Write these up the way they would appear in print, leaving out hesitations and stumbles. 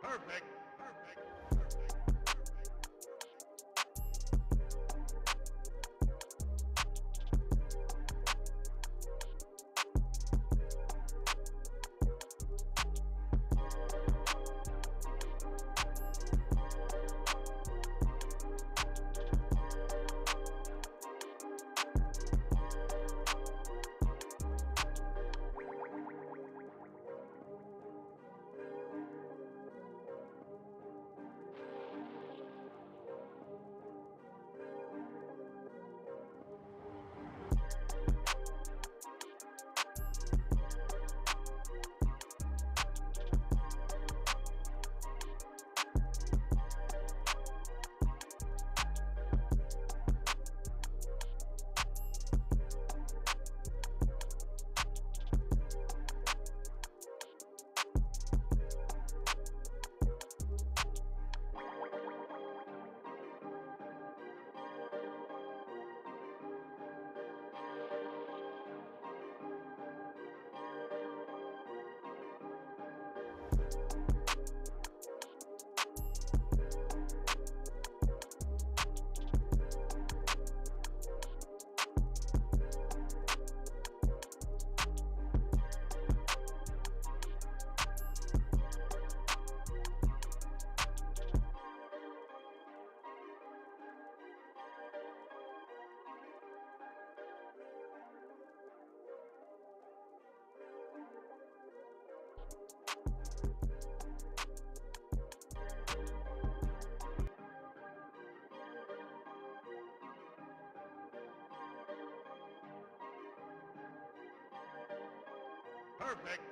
Perfect. Perfect. Perfect.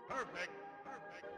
Perfect.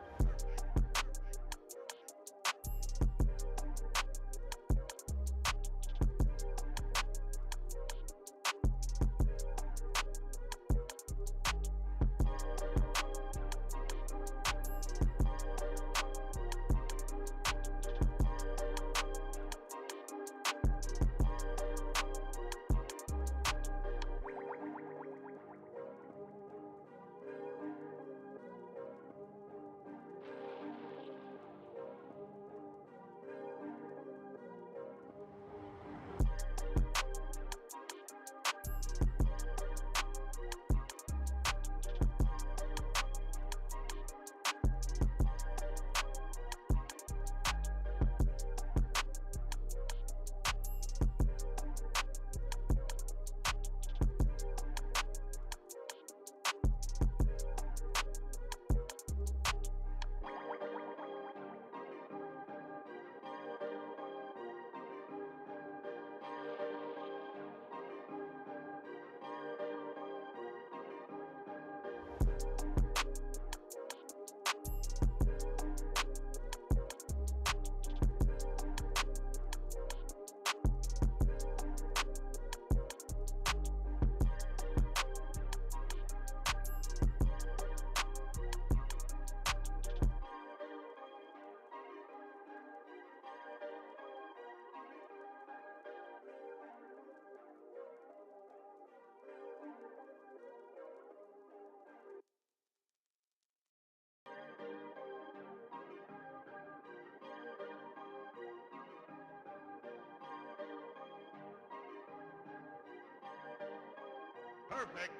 Perfect.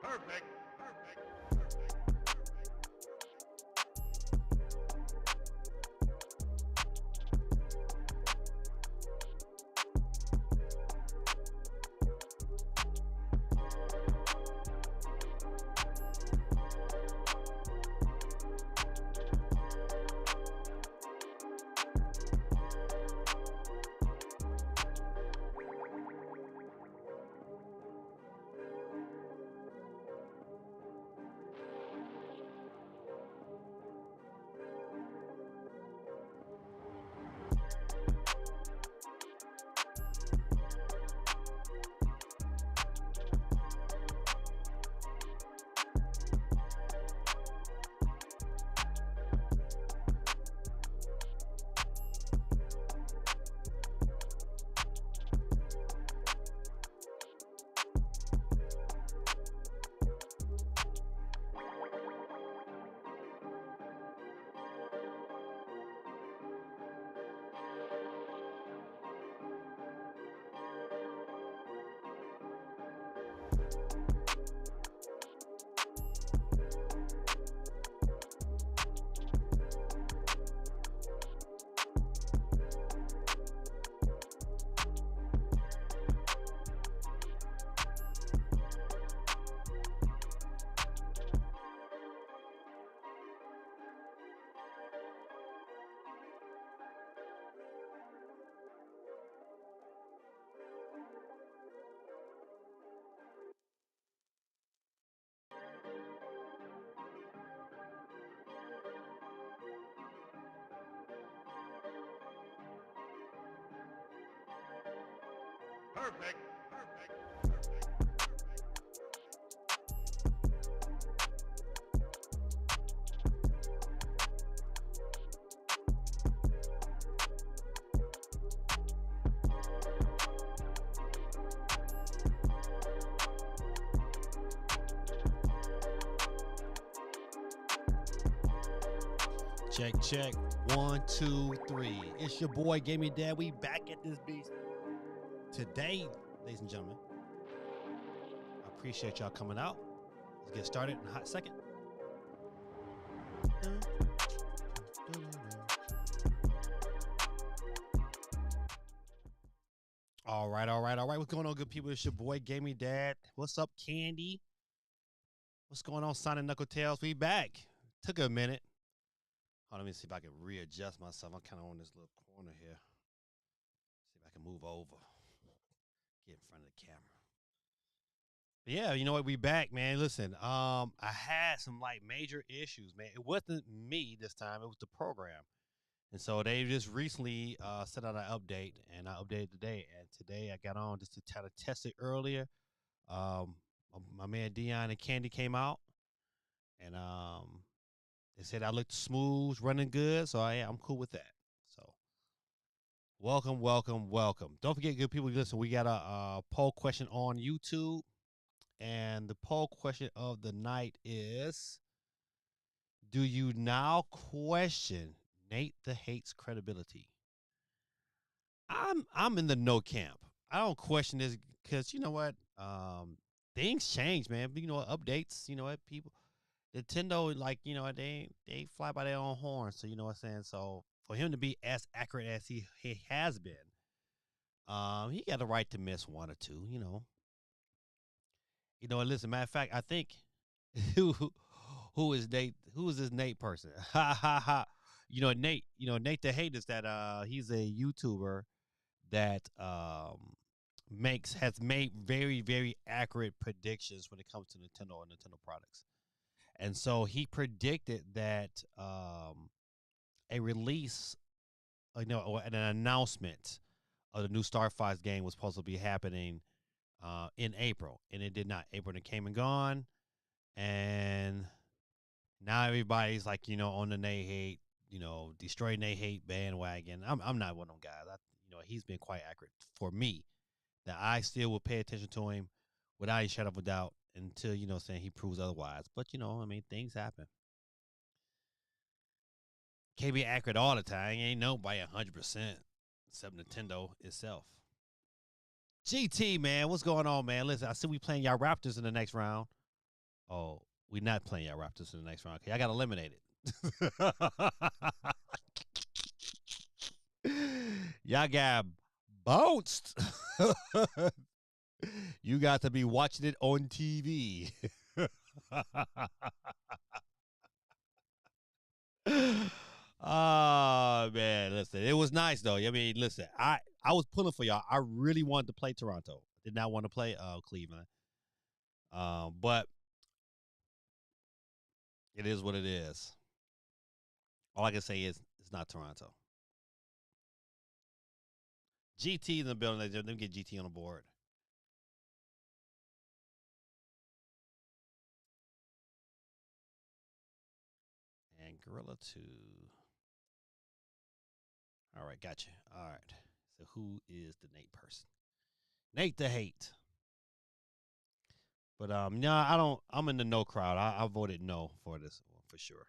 Perfect. Perfect. Check. 1, 2, 3. It's your boy, Gaming Dad. We back at this beast. Today, ladies and gentlemen, I appreciate y'all coming out. Let's get started in a hot second. All right. What's going on, good people? It's your boy, Gaming Dad. What's up, Candy? What's going on, Sonic Knuckle Tails? We back. Took a minute. Hold on, let me see if I can readjust myself. I'm kind of on this little corner here. See if I can move over. Get in front of the camera. But yeah, you know what? We back, man. Listen, I had some like major issues, man. It wasn't me this time. It was the program. And so they just recently sent out an update, and I updated today. And today I got on just to try to test it earlier. My man Dion and Candy came out, and they said I looked smooth, running good. So I'm cool with that. So welcome. Don't forget, good people, listen, we got a poll question on YouTube. And the poll question of the night is, do you now question Nate the Hate's credibility? I'm in the no camp. I don't question this because you know what? Things change, man. You know, updates, you know what, people Nintendo, like, you know, they fly by their own horn. So you know what I'm saying? So for him to be as accurate as he has been, he got the right to miss one or two, you know. You know, and listen, matter of fact, I think who is Nate? Who is this Nate person? Ha ha ha. You know, Nate the Hate is that he's a YouTuber that has made very, very accurate predictions when it comes to Nintendo and Nintendo products. And so he predicted that a release, or an announcement of the new Star Fox game was supposed to be happening in April, and it did not. April came and gone, and now everybody's like, you know, on the Nate Hate, you know, destroy Nate Hate bandwagon. I'm not one of them guys. He's been quite accurate for me. That I still will pay attention to him without a shadow of a doubt until, you know, saying he proves otherwise. But, you know, I mean, things happen. Can't be accurate all the time. Ain't nobody 100%, except Nintendo itself. GT, man, what's going on, man? Listen, I see we playing y'all Raptors in the next round. Oh, we not playing y'all Raptors in the next round. Okay, I got eliminated. Y'all got bounced. You got to be watching it on TV. Oh man, listen, it was nice though. I mean, listen, I was pulling for y'all. I really wanted to play Toronto. Did not want to play Cleveland. But it is what it is. All I can say is it's not Toronto. GT in the building. Let me get GT on the board. And Gorilla 2. All right, gotcha. All right. So who is the Nate person? Nate the Hate. But no, I don't. I'm in the no crowd. I voted no for this one for sure.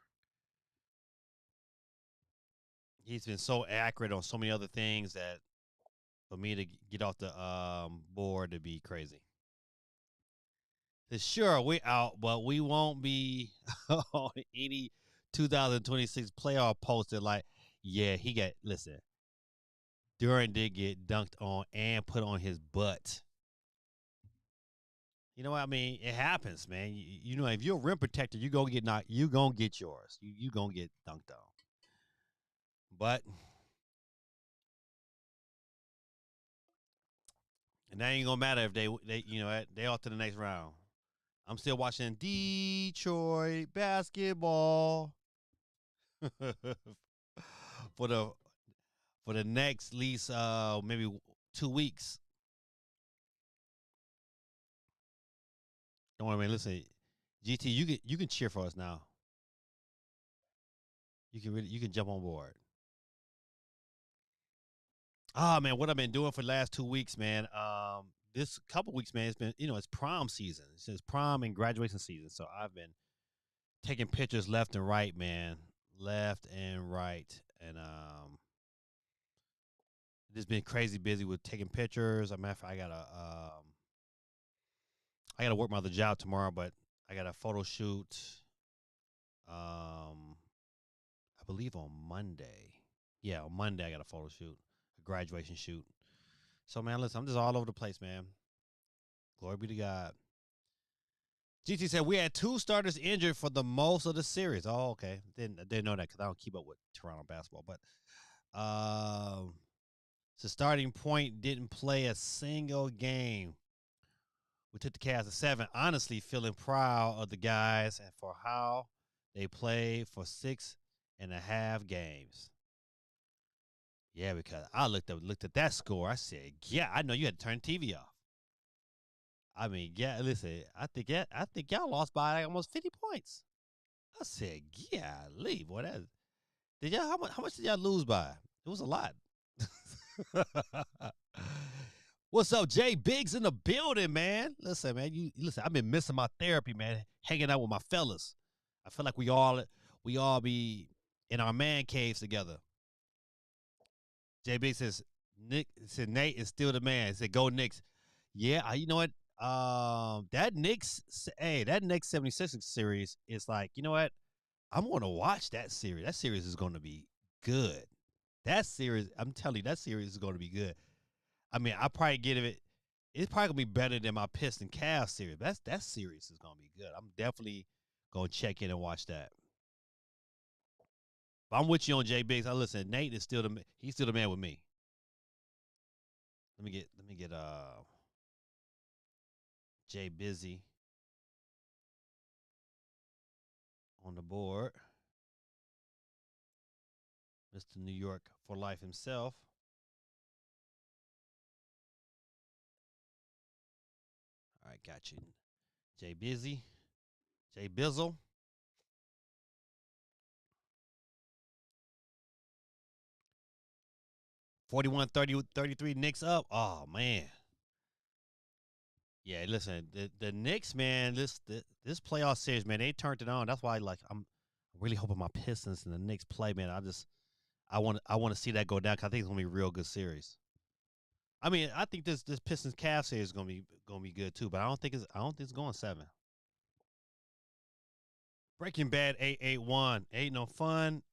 He's been so accurate on so many other things that for me to get off the board to be crazy. Sure, we out, but we won't be on any 2026 playoff poster. Like, yeah, listen. Duran did get dunked on and put on his butt. You know what I mean? It happens, man. You know, if you're a rim protector, you gonna get knocked. You gonna get yours. You gonna get dunked on. But and that ain't gonna matter if they they off to the next round. I'm still watching Detroit basketball for the next at least maybe 2 weeks. Don't worry, man. Listen, GT, you can cheer for us now. You can jump on board. Ah, man, what I've been doing for the last 2 weeks, man. This couple weeks, man, it's been, it's prom season. It's prom and graduation season. So I've been taking pictures left and right, man. left and right, and just been crazy busy with taking pictures. I gotta work my other job tomorrow, but I got a photo shoot. I believe on Monday. Yeah, on Monday I got a photo shoot, a graduation shoot. So man, listen, I'm just all over the place, man. Glory be to God. GT said we had 2 starters injured for the most of the series. Oh, okay. Didn't know that because I don't keep up with Toronto basketball. But the starting point didn't play a single game. We took the Cavs to 7. Honestly, feeling proud of the guys and for how they played for 6.5 games. Yeah, because I looked at that score. I said, yeah, I know you had to turn the TV off. I mean, yeah, listen, I think y'all lost by like almost 50 points. I said, yeah, leave. Boy, that did y'all how much did y'all lose by? It was a lot. What's up, Jay Biggs in the building, man? Listen, man, you listen. I've been missing my therapy, man. Hanging out with my fellas. I feel like we all be in our man caves together. Jay Biggs said Nate is still the man. He said go Knicks. Yeah, you know what? That Knicks 76ers series is like, you know what? I'm going to watch that series. That series is going to be good. That series, I'm telling you, that series is going to be good. I mean, I probably get it. It's probably gonna be better than my Piston Cavs series. That series is gonna be good. I'm definitely gonna check in and watch that. But I'm with you on Jay Biggs. I listen. Nate is he's still the man with me. Let me get Jay Busy on the board. Mr. New York for life himself. All right, got you. Jay Busy. Jay Bizzle. 41-33 Knicks up. Oh man. Yeah, listen, the Knicks, man, this playoff series, man, they turned it on. That's why like I'm really hoping my Pistons and the Knicks play, man. I want to see that go down because I think it's gonna be a real good series. I mean, I think this Pistons Cavs series is gonna be good too, but I don't think it's going 7. Breaking Bad 881 ain't no fun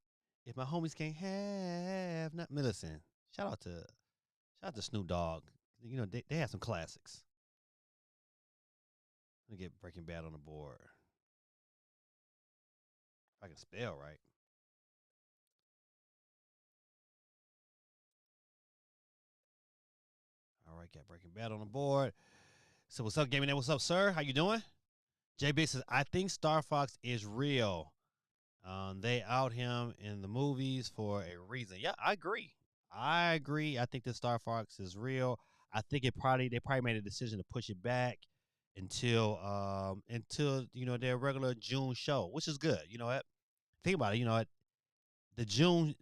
if my homies can't have not. Listen, shout out to Snoop Dogg. You know they have some classics. Let me get Breaking Bad on the board. If I can spell right. All right, got Breaking Bad on the board. So what's up, Gaming Day? What's up, sir? How you doing? JB says, I think Star Fox is real. They out him in the movies for a reason. Yeah, I agree. I think the Star Fox is real. I think they probably made a decision to push it back until their regular June show, which is good. You know what? Think about it. You know what? The June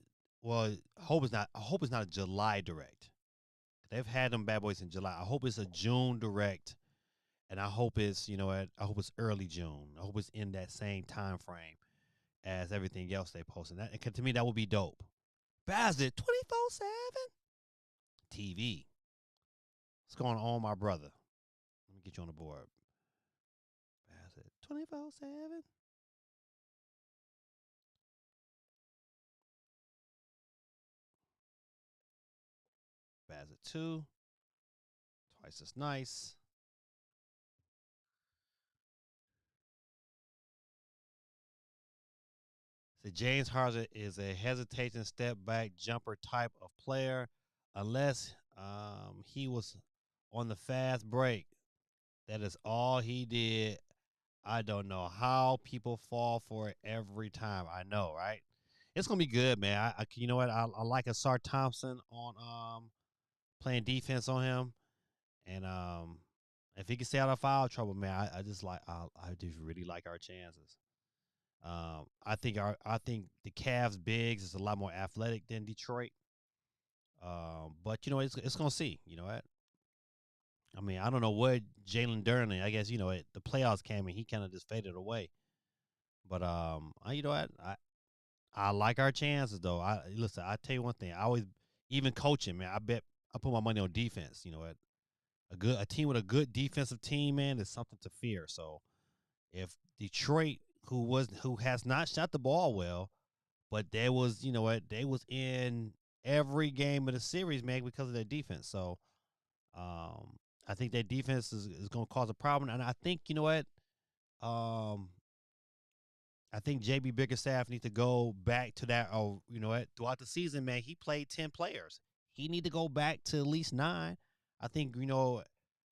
well, I hope it's not a July direct. They've had them bad boys in July. I hope it's a June direct, and I hope it's I hope it's early June. I hope it's in that same time frame as everything else they posted. That to me that would be dope. Bassett 24/7 TV. What's going on, my brother? Let me get you on the board. Bassett 24/7. Bassett 2. Twice as nice. So James Harden is a hesitation, step back, jumper type of player, unless he was on the fast break. That is all he did. I don't know how people fall for it every time. I know, right? It's gonna be good, man. You know what? I like Asar Thompson on playing defense on him, and if he can stay out of foul trouble, man, I just really like our chances. I think the Cavs bigs is a lot more athletic than Detroit. But it's gonna see. You know what? I mean, I don't know what Jalen Duren. I guess the playoffs came and he kind of just faded away. But you know what? I like our chances though. I listen. I tell you one thing. I always, even coaching, man. I bet I put my money on defense. You know, a team with a good defensive team, man, is something to fear. So if Detroit, who has not shot the ball well, but there was, you know what, they was in every game of the series, man, because of their defense. So I think their defense is going to cause a problem, and I think, you know what, um, I think JB Bickerstaff needs to go back to that. Oh, you know what? Throughout the season, man, he played 10 players. He need to go back to at least 9. I think, you know,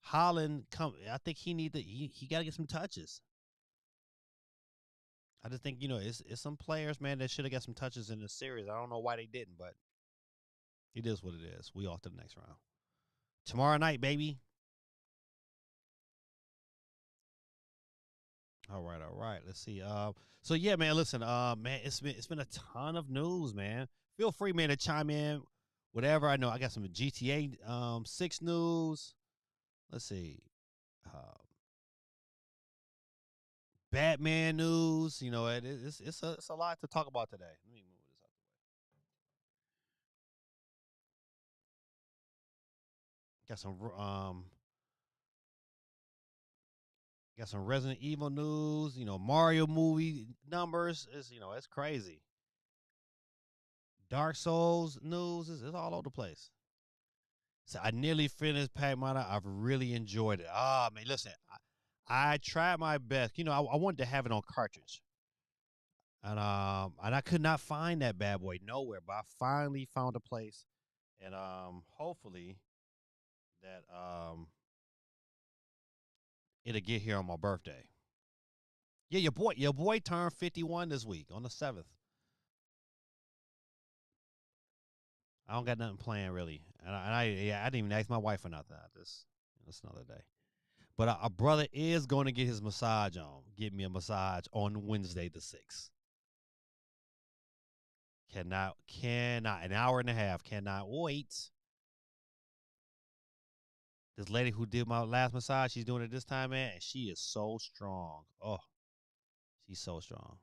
Holland come. I think he need to. He got to get some touches. I just think, you know, it's some players, man, that should have got some touches in the series. I don't know why they didn't, but it is what it is. We off to the next round tomorrow night, baby. All right, all right. Let's see. So yeah, man. Listen, man, it's been a ton of news, man. Feel free, man, to chime in, whatever. I know I got some GTA 6 news. Let's see, uh, Batman news. You know, it's a lot to talk about today. Let me move this out the way. Got some Resident Evil news. You know, Mario movie numbers. It's crazy. Dark Souls news is all over the place. So I nearly finished Pac-Man. I've really enjoyed it. Ah, man, listen, I tried my best. You know, I wanted to have it on cartridge, and I could not find that bad boy nowhere. But I finally found a place, and hopefully that it'll get here on my birthday. Yeah, your boy turned 51 this week on the 7th. I don't got nothing planned really, and I didn't even ask my wife for nothing. That's another day. But our brother is going to get his massage on. Get me a massage on Wednesday the 6th. Cannot, an hour and a half. Cannot wait. This lady who did my last massage, she's doing it this time, man, and she is so strong. Oh, she's so strong.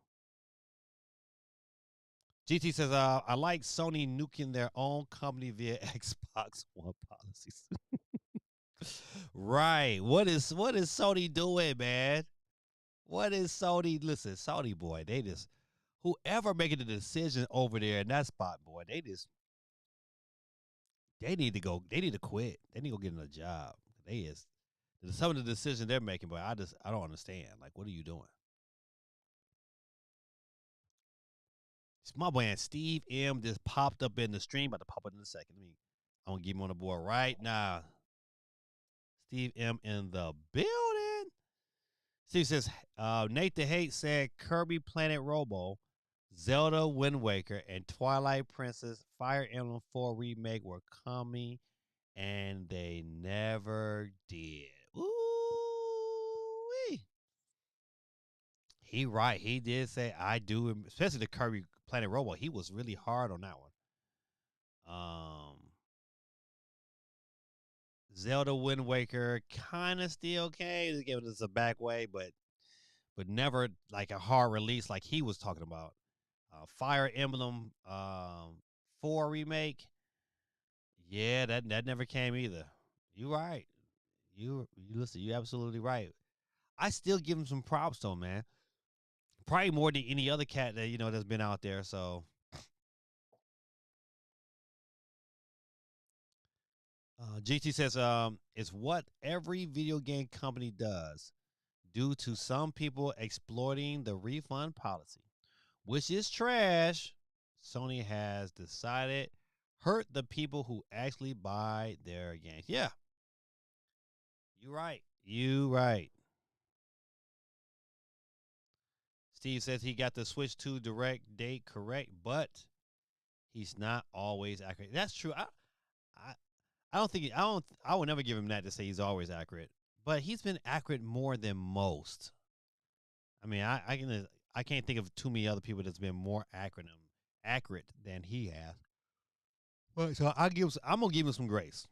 GT says, I like Sony nuking their own company via Xbox One policies. Right. What is Sony doing, man? What is Sony? Listen, Sony boy, they just whoever making the decision over there in that spot, boy, they need to go. They need to quit. They need to go get another job. They is some of the decisions they're making, but I don't understand. Like, what are you doing? It's my man Steve M just popped up in the stream. About to pop up in a second. I'm gonna give him on the board right now. Steve M in the building. Steve says, Nate the Hate said Kirby Planet Robo, Zelda Wind Waker, and Twilight Princess Fire Emblem 4 remake were coming, and they never did. Ooh, he right. He did say I do, especially the Kirby Planet Robo. He was really hard on that one. Zelda Wind Waker kind of still okay. They gave us a back way, but never like a hard release like he was talking about. Fire Emblem 4 remake. Yeah, that never came either. You right. You listen. You absolutely right. I still give him some props though, man. Probably more than any other cat that that's been out there. So GT says it's what every video game company does due to some people exploiting the refund policy, which is trash. Sony has decided hurt the people who actually buy their games. Yeah, you right. You right. Steve says he got the Switch 2 direct date correct, but he's not always accurate. That's true. I, I don't think I would never give him that to say he's always accurate, but he's been accurate more than most. I mean, I can't think of too many other people that's been more accurate than he has. Well, so I'm gonna give him some grace.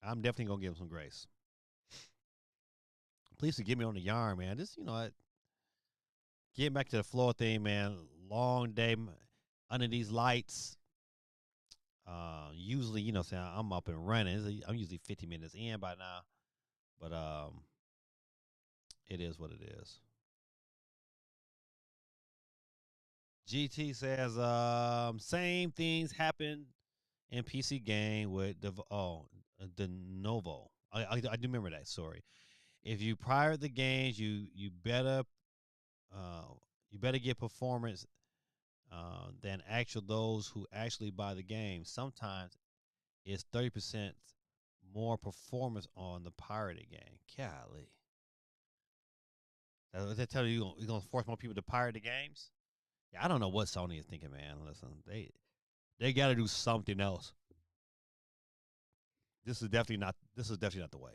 I'm definitely gonna give him some grace. Please forgive me on the yarn, man. Getting back to the floor thing, man. long day under these lights. Usually, saying I'm up and running. I'm usually 50 minutes in by now, but it is what it is. GT says, same things happen in PC game with the Novo. I do remember that. Sorry, if you pirate the games, uh, you better get performance than actual those who actually buy the game. Sometimes it's 30% more performance on the pirated game. Golly, they tell you you're gonna force more people to pirate the games. Yeah, I don't know what Sony is thinking, man. Listen, they got to do something else. This is definitely not. This is definitely not the way.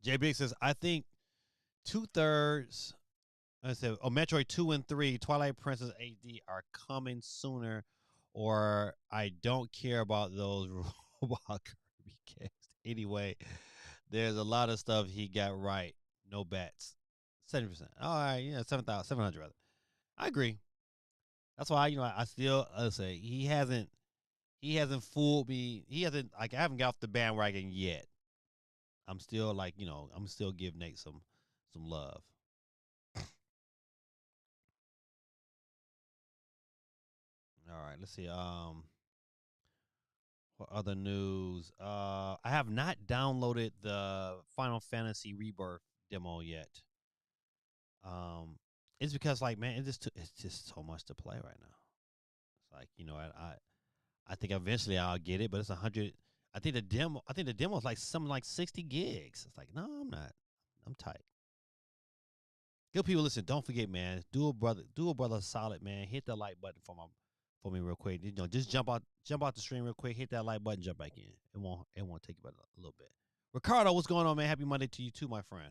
J Big says, I think 2/3. I said, Metroid 2 and 3, Twilight Princess HD are coming sooner, or I don't care about those Robot Kirby games. Anyway, there's a lot of stuff he got right. No bats. 70%. All right, yeah, 7,700 rather. I agree. That's why I still say he hasn't fooled me. He hasn't I haven't got off the bandwagon yet. I'm still I'm still giving Nate some love. All right, let's see. What other news? I have not downloaded the Final Fantasy Rebirth demo yet. Um, it's because man, it's just so much to play right now. It's like I think eventually I'll get it, but it's 100. I think the demo is like something like 60 gigs. It's like no, I'm not. I'm tight. Good people, listen. Don't forget, man. Do a brother solid, man. Hit the like button for me real quick. Just jump out the stream real quick. Hit that like button, jump back in. It won't take you but a little bit. Ricardo, what's going on, man? Happy Monday to you too, my friend.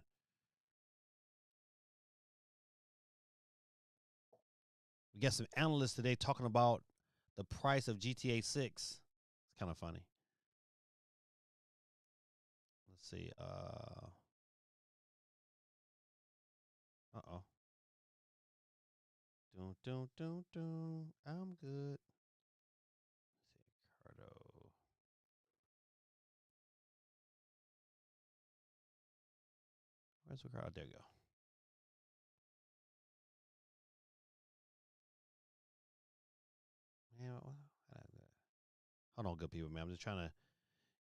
We got some analysts today talking about the price of GTA 6. It's kind of funny. Let's see. Uh-oh. Doom. I'm good. Let's see, Ricardo. Where's Ricardo? There you go. Man, hold on, good people, man. I'm just trying to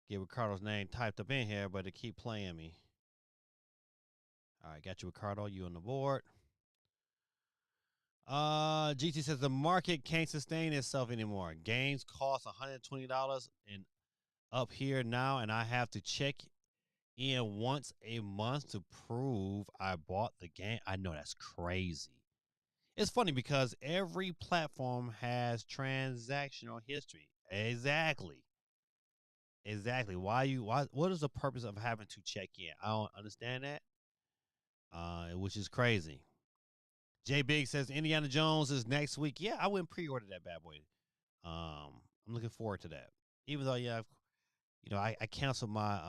get Ricardo's name typed up in here, but it keep playing me. All right, got you, Ricardo. You on the board. GT says the market can't sustain itself anymore. Games cost $120 and up here now, and I have to check in once a month to prove I bought the game. I know that's crazy. It's funny because every platform has transactional history. Exactly. Exactly. What is the purpose of having to check in? I don't understand that. Which is crazy. J Big says Indiana Jones is next week. Yeah, I went pre-order that bad boy. I'm looking forward to that. Even though, yeah, I canceled my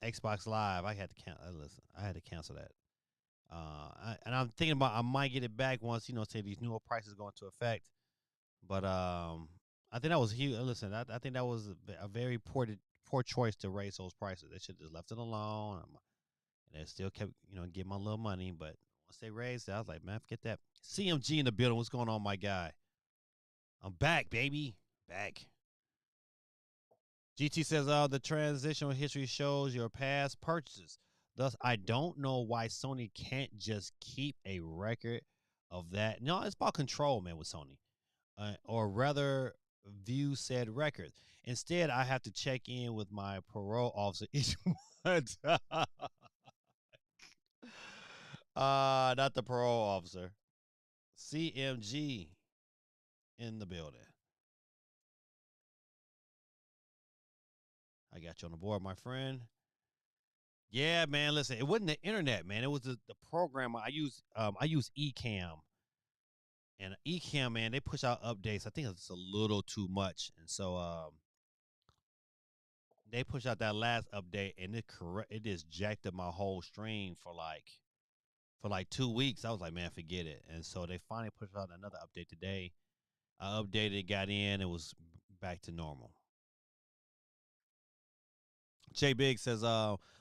Xbox Live. I had to listen. I had to cancel that. And I'm thinking about I might get it back once say these newer prices go into effect. But I think that was huge. Listen, I think that was a very poor choice to raise those prices. They should have just left it alone. And they still kept getting my little money. But once they raised it, I was like, man, forget that. CMG in the building. What's going on, my guy? I'm back, baby. Back. GT says, the transitional history shows your past purchases. Thus, I don't know why Sony can't just keep a record of that. No, it's about control, man, with Sony. Or rather, view said records. Instead, I have to check in with my parole officer each month. Not the parole officer. CMG in the building. I got you on the board, my friend. Yeah, man. Listen, it wasn't the internet, man. It was the program I use. I use Ecamm, and Ecamm, man, they push out updates. I think it's a little too much, and so they pushed out that last update, and it just jacked up my whole stream for for like 2 weeks. I was like, man, forget it. And so they finally pushed out another update today. I updated, got in, it was back to normal. Jay Big says,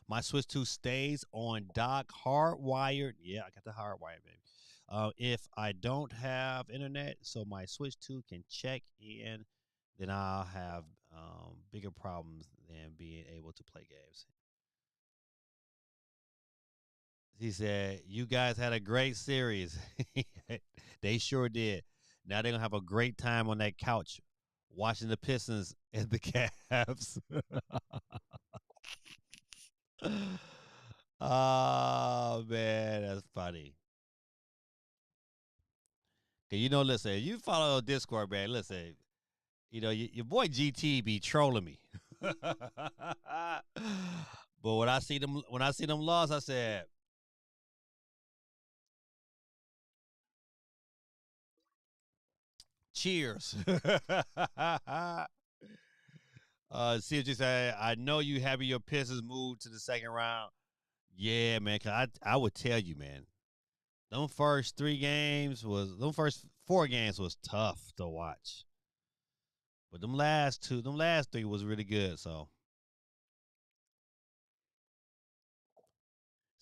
my Switch 2 stays on dock, hardwired. Yeah, I got the hardwired, baby. If I don't have internet, so my Switch 2 can check in, then I'll have bigger problems than being able to play games. He said, you guys had a great series. They sure did. Now they're going to have a great time on that couch watching the Pistons and the Cavs. Oh, man, that's funny. You know, listen, you follow Discord, man. Listen, you know, your boy GT be trolling me. But when I see them lost, I said, cheers. See what you say. I know you having your Pistons move to the second round. Yeah, man. Cause I would tell you, man. Them first 4 games was tough to watch. But them last 3 was really good. So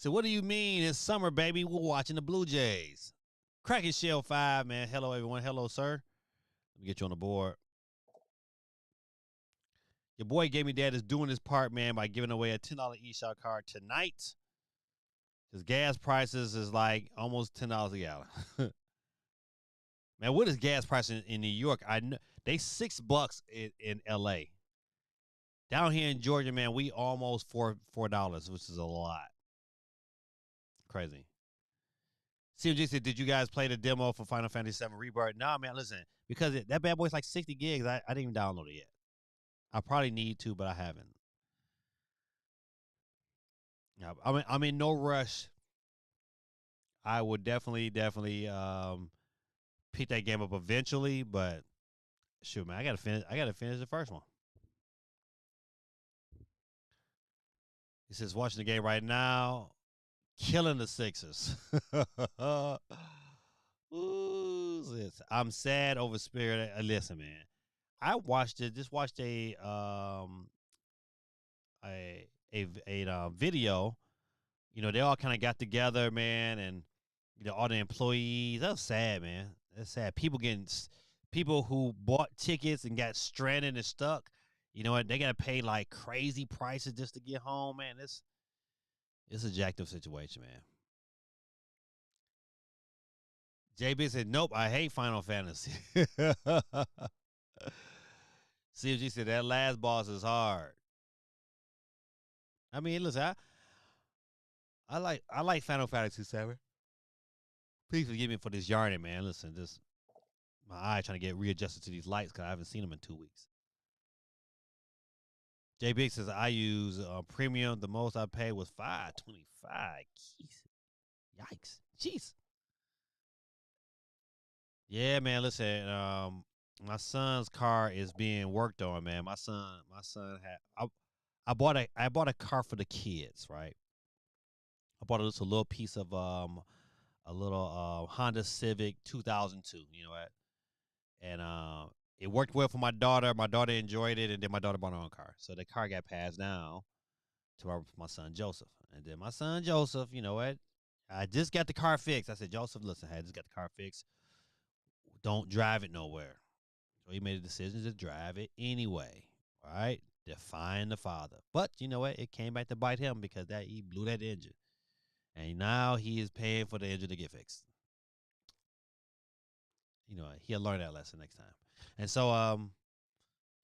what do you mean? It's summer, baby. We're watching the Blue Jays. Kraken Shell 5, man. Hello, everyone. Hello, sir. Let me get you on the board. Your boy Gave Me Dad is doing his part, man, by giving away a $10 eShop card tonight. Because gas prices is like almost $10 a gallon. Man, what is gas price in New York? I know they $6 in LA. Down here in Georgia, man, we almost $4, which is a lot. Crazy. CMG said, did you guys play the demo for Final Fantasy VII Rebirth? No, man, listen, because that bad boy's like 60 gigs. I didn't even download it yet. I probably need to, but I haven't. Yeah, I'm in no rush. I would definitely pick that game up eventually, but shoot, man, I gotta finish the first one. He says watching the game right now, killing the Sixers. Ooh, I'm sad over Spirit. Listen, man, I watched it. Just watched a video. You know, they all kind of got together, man, and you know all the employees. That was sad, man. That's sad. People who bought tickets and got stranded and stuck. You know what? They got to pay like crazy prices just to get home, man. It's a jacked up situation, man. JB said, "Nope, I hate Final Fantasy." CFG said that last boss is hard. I mean, listen, I like Final Fantasy 7. Please forgive me for this yarning, man. Listen, just my eye trying to get readjusted to these lights because I haven't seen them in 2 weeks. J Big says I use premium. The most I paid was $5.25. Yikes! Jeez. Yeah, man. Listen, my son's car is being worked on, man. My son had I bought a car for the kids, right? I bought a little piece of a little Honda Civic 2002. You know what? And it worked well for my daughter. My daughter enjoyed it, and then my daughter bought her own car. So the car got passed down to my son Joseph, and then my son Joseph. You know what? I just got the car fixed. I said, Joseph, listen, I just got the car fixed. Don't drive it nowhere. So he made a decision to drive it anyway. All right, define the father. But you know what? It came back to bite him because he blew that engine, and now he is paying for the engine to get fixed. You know, he'll learn that lesson next time. And so,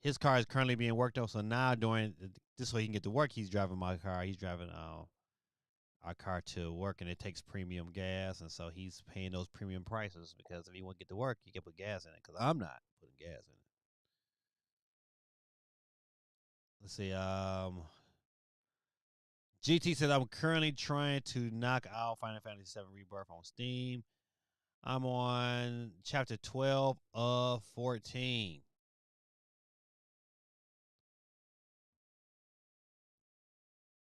his car is currently being worked on. So now, during this way he can get to work, he's driving my car. He's driving our car to work, and it takes premium gas, and so he's paying those premium prices because if he want to get to work, he can put gas in it. Because I'm not putting gas in it. Let's see. GT said I'm currently trying to knock out Final Fantasy VII Rebirth on Steam. I'm on chapter 12 of 14.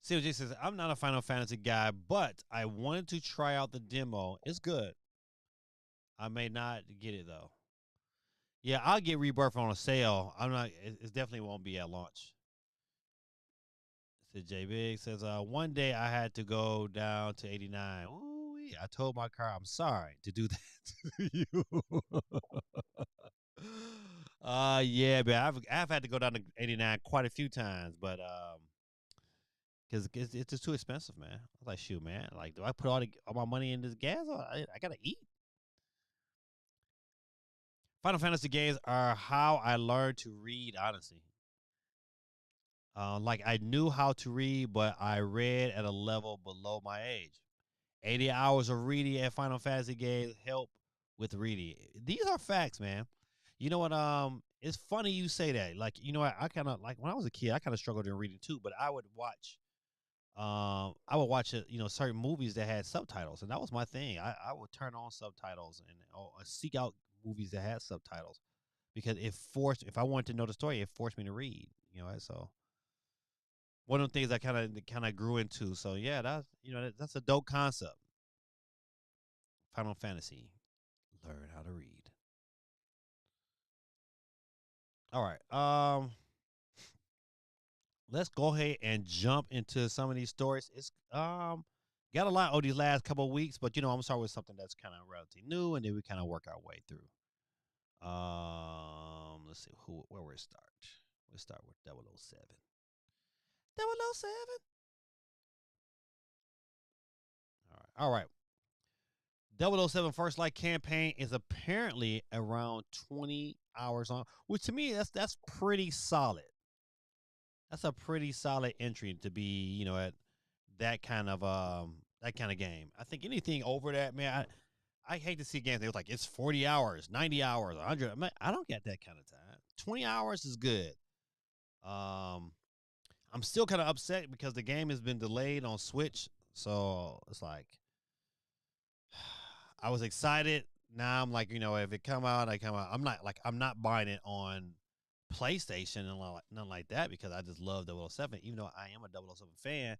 COJ says, I'm not a Final Fantasy guy, but I wanted to try out the demo. It's good. I may not get it though. Yeah, I'll get Rebirth on a sale. I'm not. It definitely won't be at launch. Said J Big says, one day I had to go down to 89. Ooh, I told my car I'm sorry to do that to you. Yeah, but I've had to go down to 89 quite a few times, but because it's just too expensive, man. I was like, shoot, man. Like, do I put all my money in this gas? Or I gotta eat. Final Fantasy games are how I learned to read. Honestly, like I knew how to read, but I read at a level below my age. 80 hours of reading at Final Fantasy games help with reading. These are facts, man. You know what? It's funny you say that. Like, you know, I kind of like when I was a kid, I kind of struggled in reading too. But I would watch certain movies that had subtitles, and that was my thing. I would turn on subtitles and seek out movies that had subtitles because it forced. If I wanted to know the story, it forced me to read. So one of the things I kind of grew into. So yeah, that's a dope concept. Final Fantasy, learn how to read. All right. Let's go ahead and jump into some of these stories. It's got a lot over these last couple of weeks, but I'm gonna start with something that's kind of relatively new, and then we kind of work our way through. Let's see where we start. We'll start with 007. 007. All right. 007 First Light campaign is apparently around 20 hours long, which to me that's pretty solid. That's a pretty solid entry to be, at that kind of game. I think anything over that, man, I hate to see games that was like it's 40 hours, 90 hours, 100. I don't get that kind of time. 20 hours is good. I'm still kind of upset because the game has been delayed on Switch, so it's like I was excited. Now I'm like, if it come out, I come out. I'm not buying it on PlayStation and nothing like that because I just love 007, even though I am a 007 fan,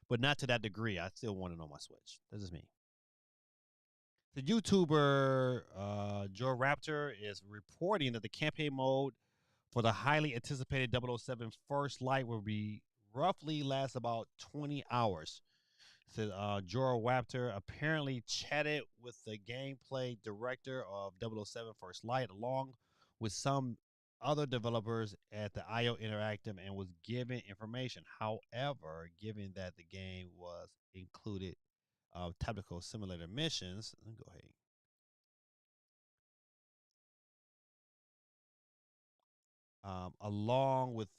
but not to that degree. I still want it on my Switch. That's just me. The YouTuber Joe Raptor is reporting that the campaign mode for the highly anticipated 007 First Light will be roughly last about 20 hours. Said Jorah Wapter apparently chatted with the gameplay director of 007 First Light along with some other developers at the IO Interactive and was given information. However, given that the game was included tactical simulator missions, let me go ahead. Along with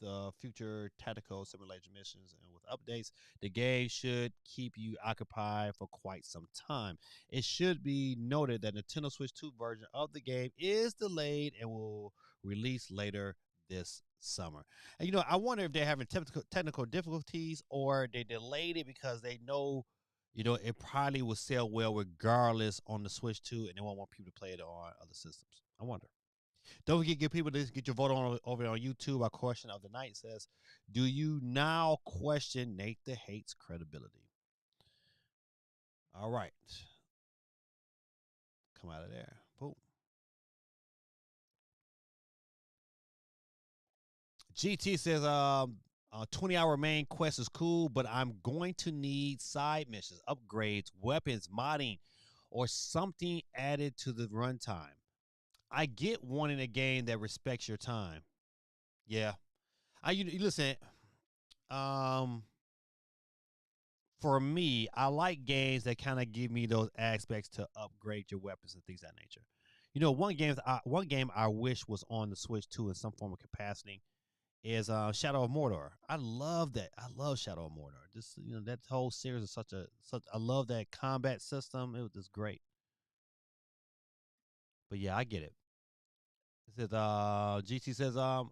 future tactical simulation missions and with updates, the game should keep you occupied for quite some time. It should be noted that Nintendo Switch 2 version of the game is delayed and will release later this summer. And I wonder if they're having technical difficulties or they delayed it because they know, it probably will sell well regardless on the Switch 2 and they won't want people to play it on other systems. I wonder. Don't forget, get people to get your vote on over on YouTube. Our question of the night says, "Do you now question Nate the Hate's credibility?" All right, come out of there. Boom. GT says, 20-hour main quest is cool, but I'm going to need side missions, upgrades, weapons, modding, or something added to the runtime. I get wanting a game that respects your time. Yeah, you listen. Um, for me, I like games that kind of give me those aspects to upgrade your weapons and things of that nature. One game I wish was on the Switch too in some form of capacity is Shadow of Mordor. I love that. I love Shadow of Mordor. Just that whole series is such. I love that combat system. It was just great. But yeah, I get it. It says GT says I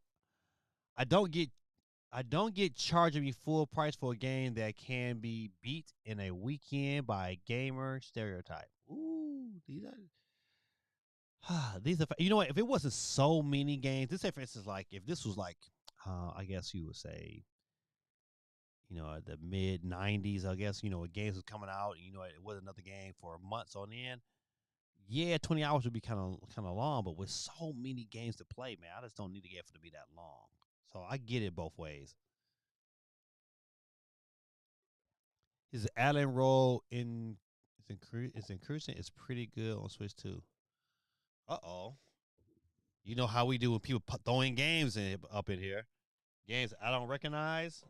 don't get I don't get charging me full price for a game that can be beat in a weekend by a gamer stereotype. Ooh, these are you know what? If it wasn't so many games, this say for instance, like if this was like, I guess you would say, the mid '90s, I guess. When games was coming out, it was another game for months on end. Yeah, 20 hours would be kind of long, but with so many games to play, man, I just don't need the game for to be that long. So I get it both ways. His Allen roll it's increasing. It's pretty good on Switch too. Uh-oh. You know how we do when people throwing games up in here. Games I don't recognize.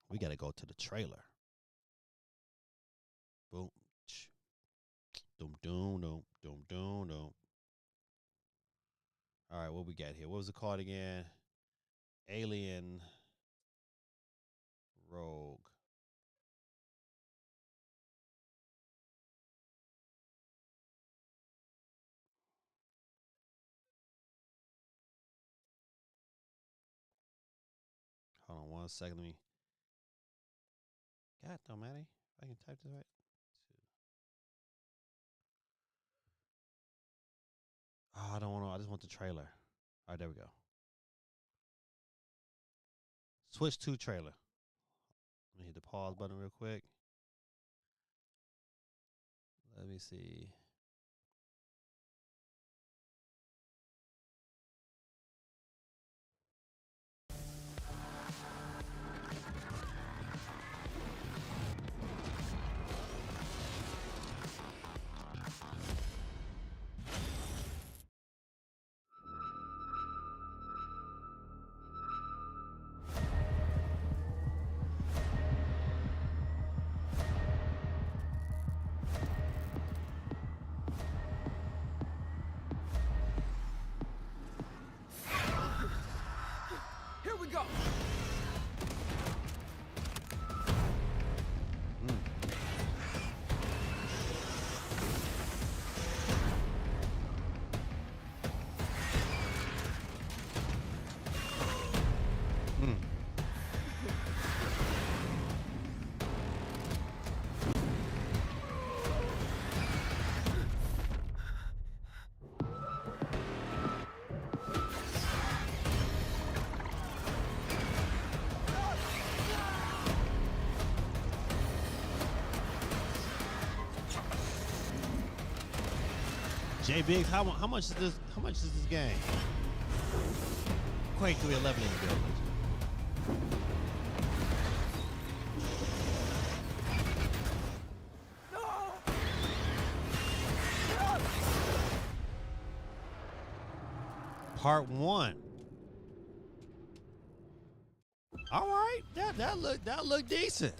We got to go to the trailer. Boom. Doom, doom, doom, doom, doom, doom. All right, what we got here? What was it called again? Alien Rogue. Hold on 1 second. Let me. God, no, Maddie. If I can type this right. Oh, I don't want to. I just want the trailer. All right, there we go. Switch to trailer. Let me hit the pause button real quick. Let me see. Here we go. J Biggs, how much is this? How much is this game? Quake 311 in the building. Part 1. All right, that look decent.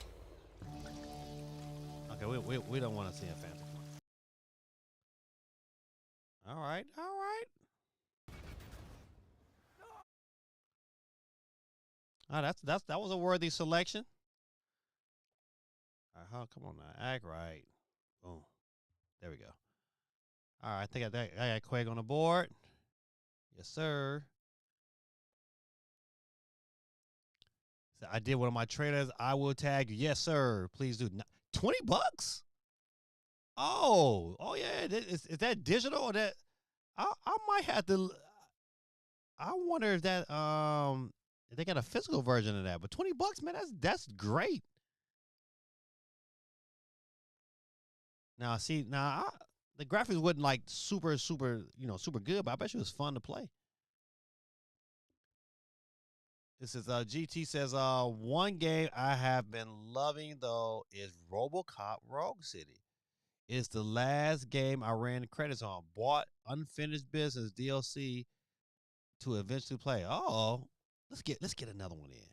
Okay, we don't want to see a fancy one. All right. That was a worthy selection. All right, come on now, act right. Boom, there we go. All right, I think I got Quake on the board. Yes, sir. So I did one of my trailers. I will tag you. Yes, sir. Please do. $20? Oh yeah. Is that digital or that? I might have to. I wonder if that if they got a physical version of that. But $20, man, that's great. Now see the graphics wasn't like super super good, but I bet you it was fun to play. This is GT says one game I have been loving though is RoboCop Rogue City. It's the last game I ran the credits on. Bought unfinished business DLC to eventually play. Oh, let's get another one in.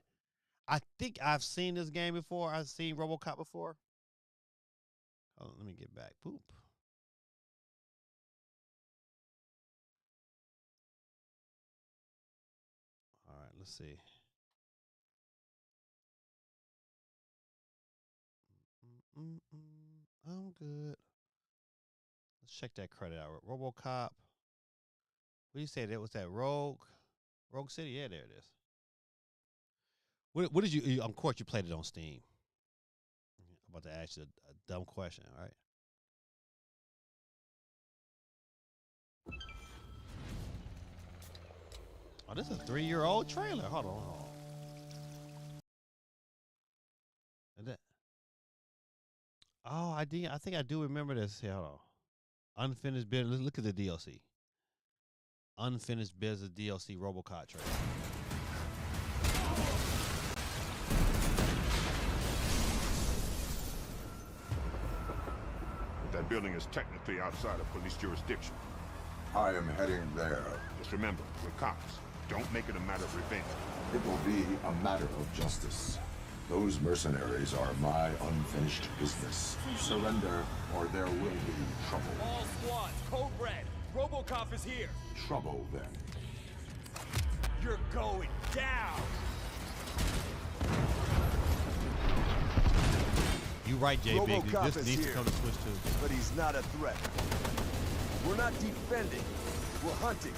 I think I've seen this game before. I've seen RoboCop before. Oh, let me get back. Poop. All right, let's see. I'm good. Let's check that credit out. RoboCop. What do you say that was that Rogue City? Yeah, there it is. What did you? Of course, you played it on Steam. I'm about to ask you a dumb question. All right. Oh, this is a 3-year-old trailer. Hold on. Oh, I did. I think I do remember this. Here, hold on. Unfinished business. Look at the DLC. Unfinished business DLC RoboCop trailer. That building is technically outside of police jurisdiction. I am heading there. Just remember, we're cops. Don't make it a matter of revenge. It will be a matter of justice. Those mercenaries are my unfinished business. Surrender, or there will be trouble. All squads, code red. RoboCop is here. Trouble, then. You're going down. You right, Jay Big. RoboCop This is needs to here. come to Switch too. But he's not a threat. We're not defending. We're hunting.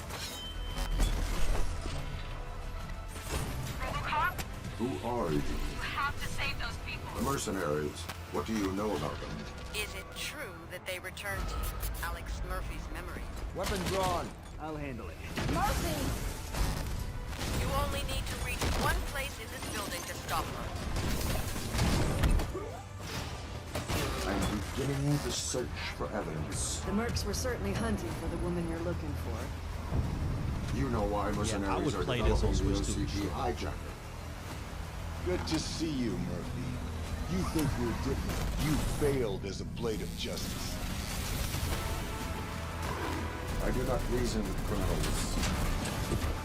RoboCop, Who are you? you have to save those people. The mercenaries. What do you know about them? Is it true that they returned to you Alex Murphy's memory? Weapon drawn. I'll handle it. Murphy! You only need to reach one place in this building to stop her. I'm beginning the search for evidence. The Mercs were certainly hunting for the woman you're looking for. You know why mercenaries are play this on developing the Switch too, OCP sure. hijacker. Good to see you, Murphy. You think you're different. You failed as a blade of justice. I do not reason with criminals.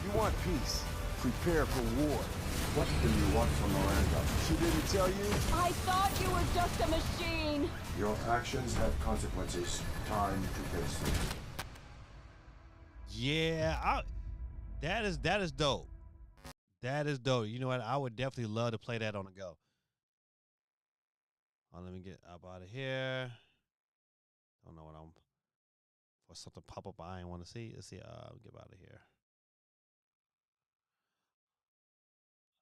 You want peace. Prepare for war. What do you want from Miranda? She didn't tell you? I thought you were just a machine! Your actions have consequences. Time to face them. Yeah, that is dope. That is dope. You know what? I would definitely love to play that on the go. Let me get up out of here. Don't know what I'm for something pop up I ain't want to see. Let's see. Get out of here.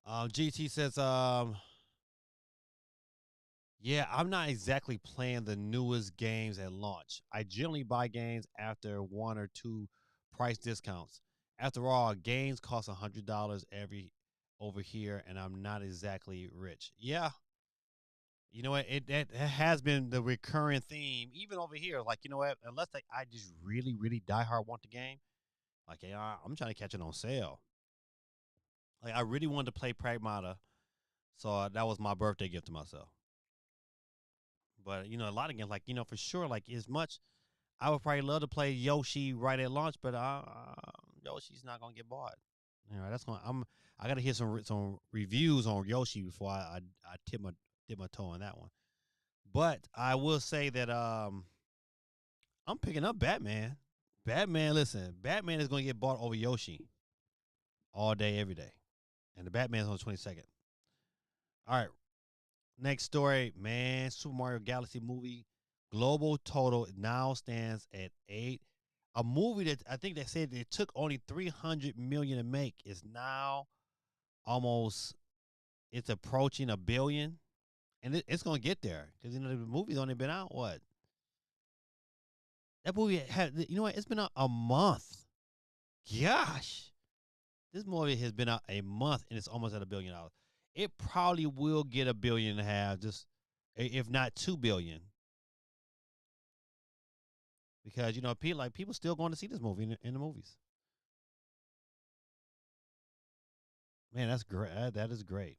GT says, yeah, I'm not exactly playing the newest games at launch. I generally buy games after 1 or 2 price discounts. After all, games cost $100 over here, and I'm not exactly rich. Yeah. You know what? It has been the recurring theme, even over here. Like, you know what? Unless I just really, really diehard want the game, like, yeah, I'm trying to catch it on sale. Like, I really wanted to play Pragmata, so that was my birthday gift to myself. But, you know, a lot of games, like, you know, for sure, like, as much, I would probably love to play Yoshi right at launch, but Yoshi's not gonna get bought. You know, I gotta hear some reviews on Yoshi before I dip my toe on that one. But I will say that I'm picking up Batman. Listen, Batman is gonna get bought over Yoshi all day, every day. And the Batman's on the 22nd. All right. Next story, man. Super Mario Galaxy movie global total now stands at 8. A movie that I think they said it took only $300 million to make is now it's approaching $1 billion, and it's gonna get there because, you know, the movie's only been out what? That movie had, you know what? It's been out a month. Gosh. This movie has been out a month, and it's almost at $1 billion. It probably will get $1.5 billion, just if not $2 billion, because, you know, people still going to see this movie in the movies. Man, that's great. That is great.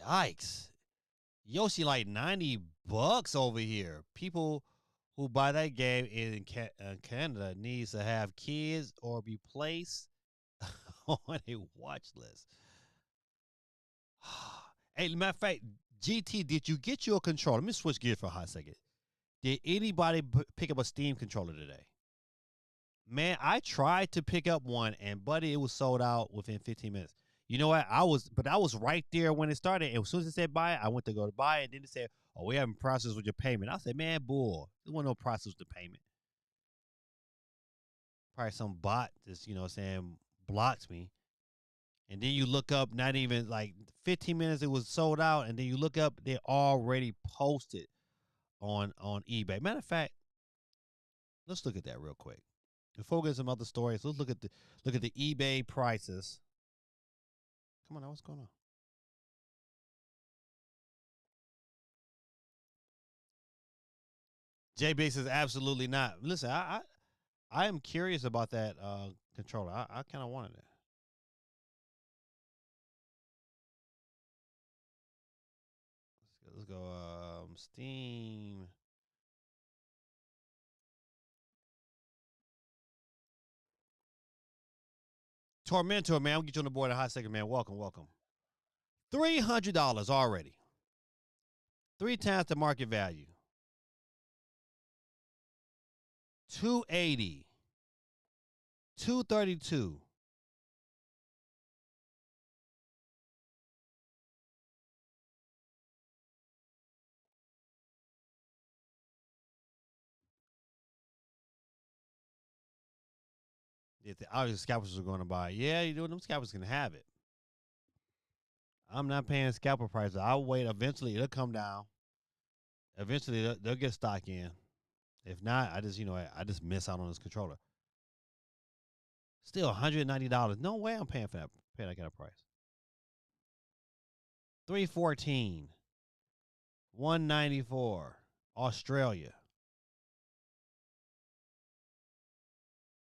Yikes! Yoshi like $90 over here. People who buy that game in Canada needs to have kids or be placed on a watch list. Hey, matter of fact, GT, did you get your controller? Let me switch gears for a hot second. Did anybody pick up a Steam controller today? Man, I tried to pick up one, and buddy, it was sold out within 15 minutes. You know what? I was right there when it started. And as soon as it said buy it, I went to go to buy it. And then it said, oh, we haven't processed with your payment. I said, man, bull. There wasn't no process with the payment. Probably some bot just, you know what I'm saying, blocks me. And then you look up, not even like 15 minutes, it was sold out. And then you look up, they already posted on eBay. Matter of fact, let's look at that real quick. Before we get some other stories, let's look at the eBay prices. Come on now, what's going on? J B says absolutely not. Listen, I am curious about that controller. I kind of wanted it. Let's go Steam. Tormentor, man. I'll get you on the board in a hot second, man. Welcome, welcome. $300 already. 3 times the market value. 280. 232. If the obvious scalpers are going to buy, yeah, you know them scalpers can have it. I'm not paying scalper prices. I'll wait. Eventually, it'll come down. Eventually, they'll get stock in. If not, I just miss out on this controller. Still $190. No way I'm paying for that. Paying that kind of price. 314. 194. Australia.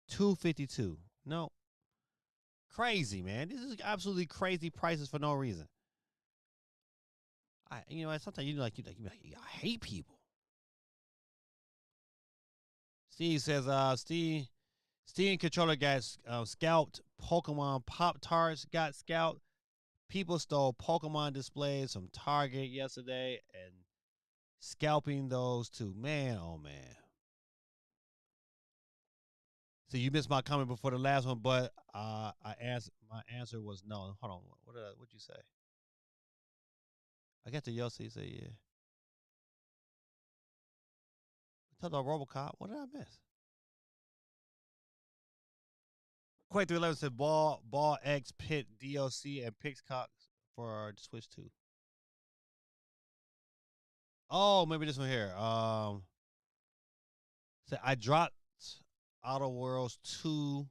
252. No. Crazy, man. This is absolutely crazy prices for no reason. Sometimes you like I hate people. Steve says, Steve controller got scalped. Pokemon Pop-Tarts got scalped. People stole Pokemon displays from Target yesterday and scalping those too. Man, oh man. So you missed my comment before the last one, but my answer was no. Hold on. What'd you say? I got the Yossi say yeah. I talked about RoboCop. What did I miss? Quake 311 said Ball X Pit DLC and Pixcox for Switch 2. Oh, maybe this one here. So I dropped Outer Worlds 2.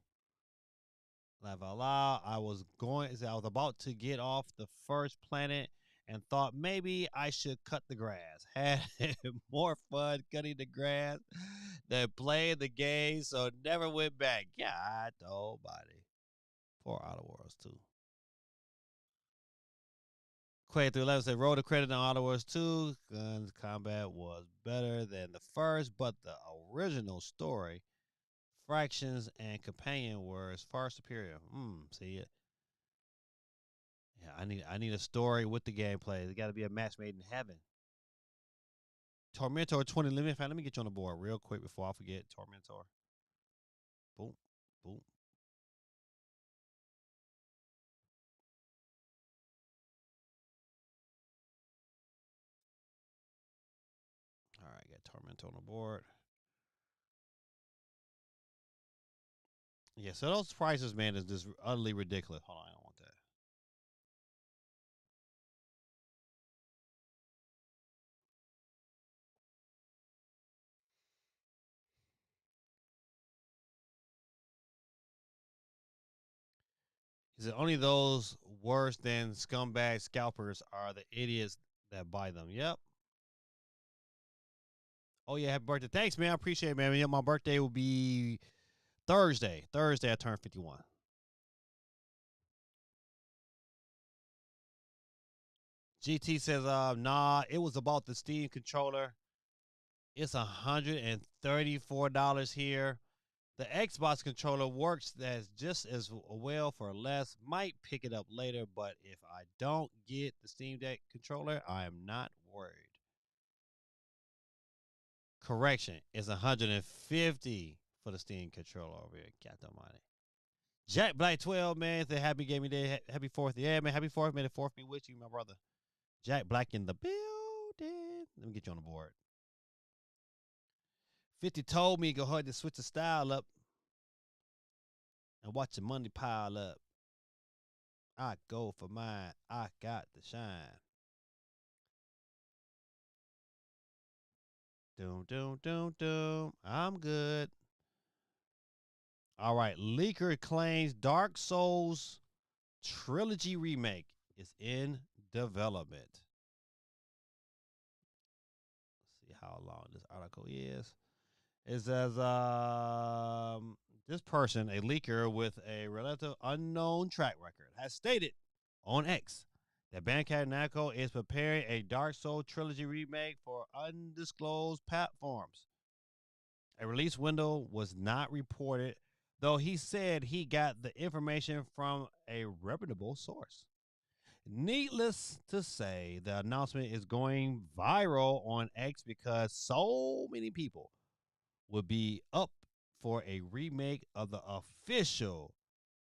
Laugh out loud. I was about to get off the first planet and thought maybe I should cut the grass. Had more fun cutting the grass than playing the game, so never went back. God, nobody. Poor Outer Worlds 2. Quake 311 said, roll the credit on Outer Worlds 2. Guns combat was better than the first, but the original story, fractions, and companion were far superior. See it. Yeah, I need a story with the gameplay. It got to be a match made in heaven. Tormentor 20 limit. Let me get you on the board real quick before I forget. Tormentor. Boom, boom. All right, got Tormentor on the board. Yeah, so those prices, man, is just utterly ridiculous. Hold on, I don't want that. Is it only those worse than scumbag scalpers are the idiots that buy them? Yep. Oh, yeah, happy birthday. Thanks, man. I appreciate it, man. Yeah, my birthday will be Thursday. I turn 51. GT says, nah, it was about the Steam controller. It's $134 here. The Xbox controller works as just as well for less. Might pick it up later, but if I don't get the Steam Deck controller, I am not worried. Correction, it's $150 for the Steam controller over here. Captain Money. Jack Black 12, man, say happy gaming day. Happy 4th. Yeah, man, happy 4th. May the 4th be with you, my brother. Jack Black in the building. Let me get you on the board. 50 told me go ahead and switch the style up and watch the money pile up. I go for mine. I got the shine. Doom, doom, doom, doom. I'm good. All right. Leaker claims Dark Souls Trilogy Remake is in development. Let's see how long this article is. It says this person, a leaker with a relative unknown track record, has stated on X that Bandai Namco is preparing a Dark Souls trilogy remake for undisclosed platforms. A release window was not reported, though he said he got the information from a reputable source. Needless to say, the announcement is going viral on X because so many people would be up for a remake of the official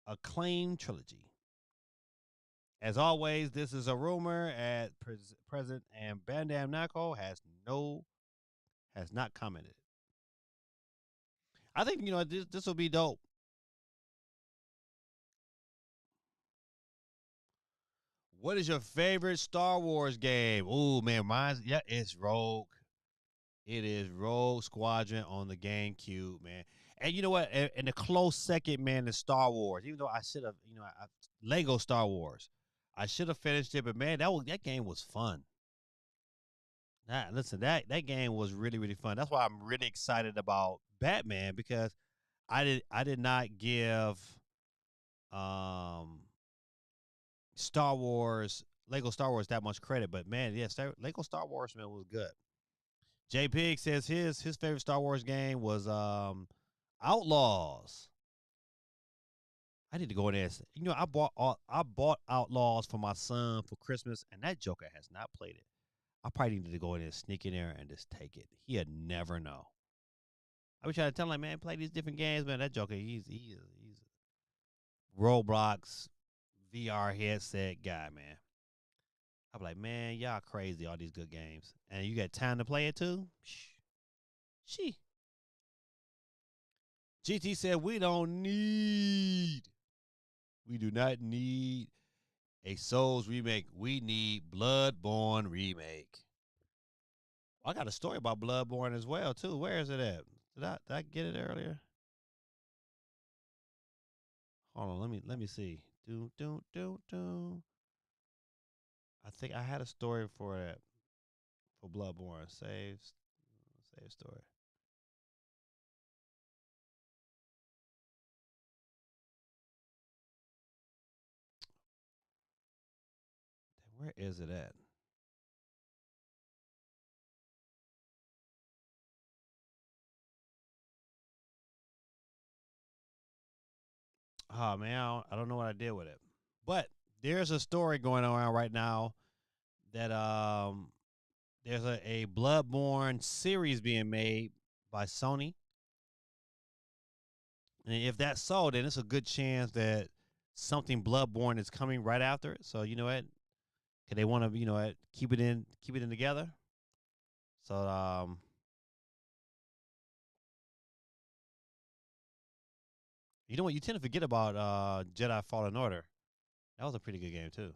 acclaimed trilogy. As always, this is a rumor at present, and Bandai Namco has not commented. I think this will be dope. What is your favorite Star Wars game? Oh man, it's Rogue. It is Rogue Squadron on the GameCube, man. And you know what? And the close second, man, is Star Wars. Even though I should have, Lego Star Wars. I should have finished it, but man, that game was fun. Listen, that game was really, really fun. That's why I'm really excited about Batman, because I did not give Lego Star Wars that much credit, but man, yes, Lego Star Wars, man, was good. J Pig says his favorite Star Wars game was Outlaws. I need to go in there. I bought Outlaws for my son for Christmas, and that joker has not played it. I probably need to go in there, sneak in there, and just take it. He'd never know. I was trying to tell him, like, man, play these different games, man. That joker, he's Roblox VR headset guy, man. I'm like, man, y'all crazy, all these good games. And you got time to play it too? She. GT said we do not need a Souls remake. We need Bloodborne remake. I got a story about Bloodborne as well, too. Where is it at? Did I get it earlier? Hold on, let me see. I think I had a story for that, for Bloodborne. Save story. Where is it at? Oh man, I don't know what I did with it. But there's a story going around right now that there's a Bloodborne series being made by Sony. And if that's so, then it's a good chance that something Bloodborne is coming right after it. So you know what? Cause they want to, keep it in together. So you know what? You tend to forget about Jedi Fallen Order. That was a pretty good game too.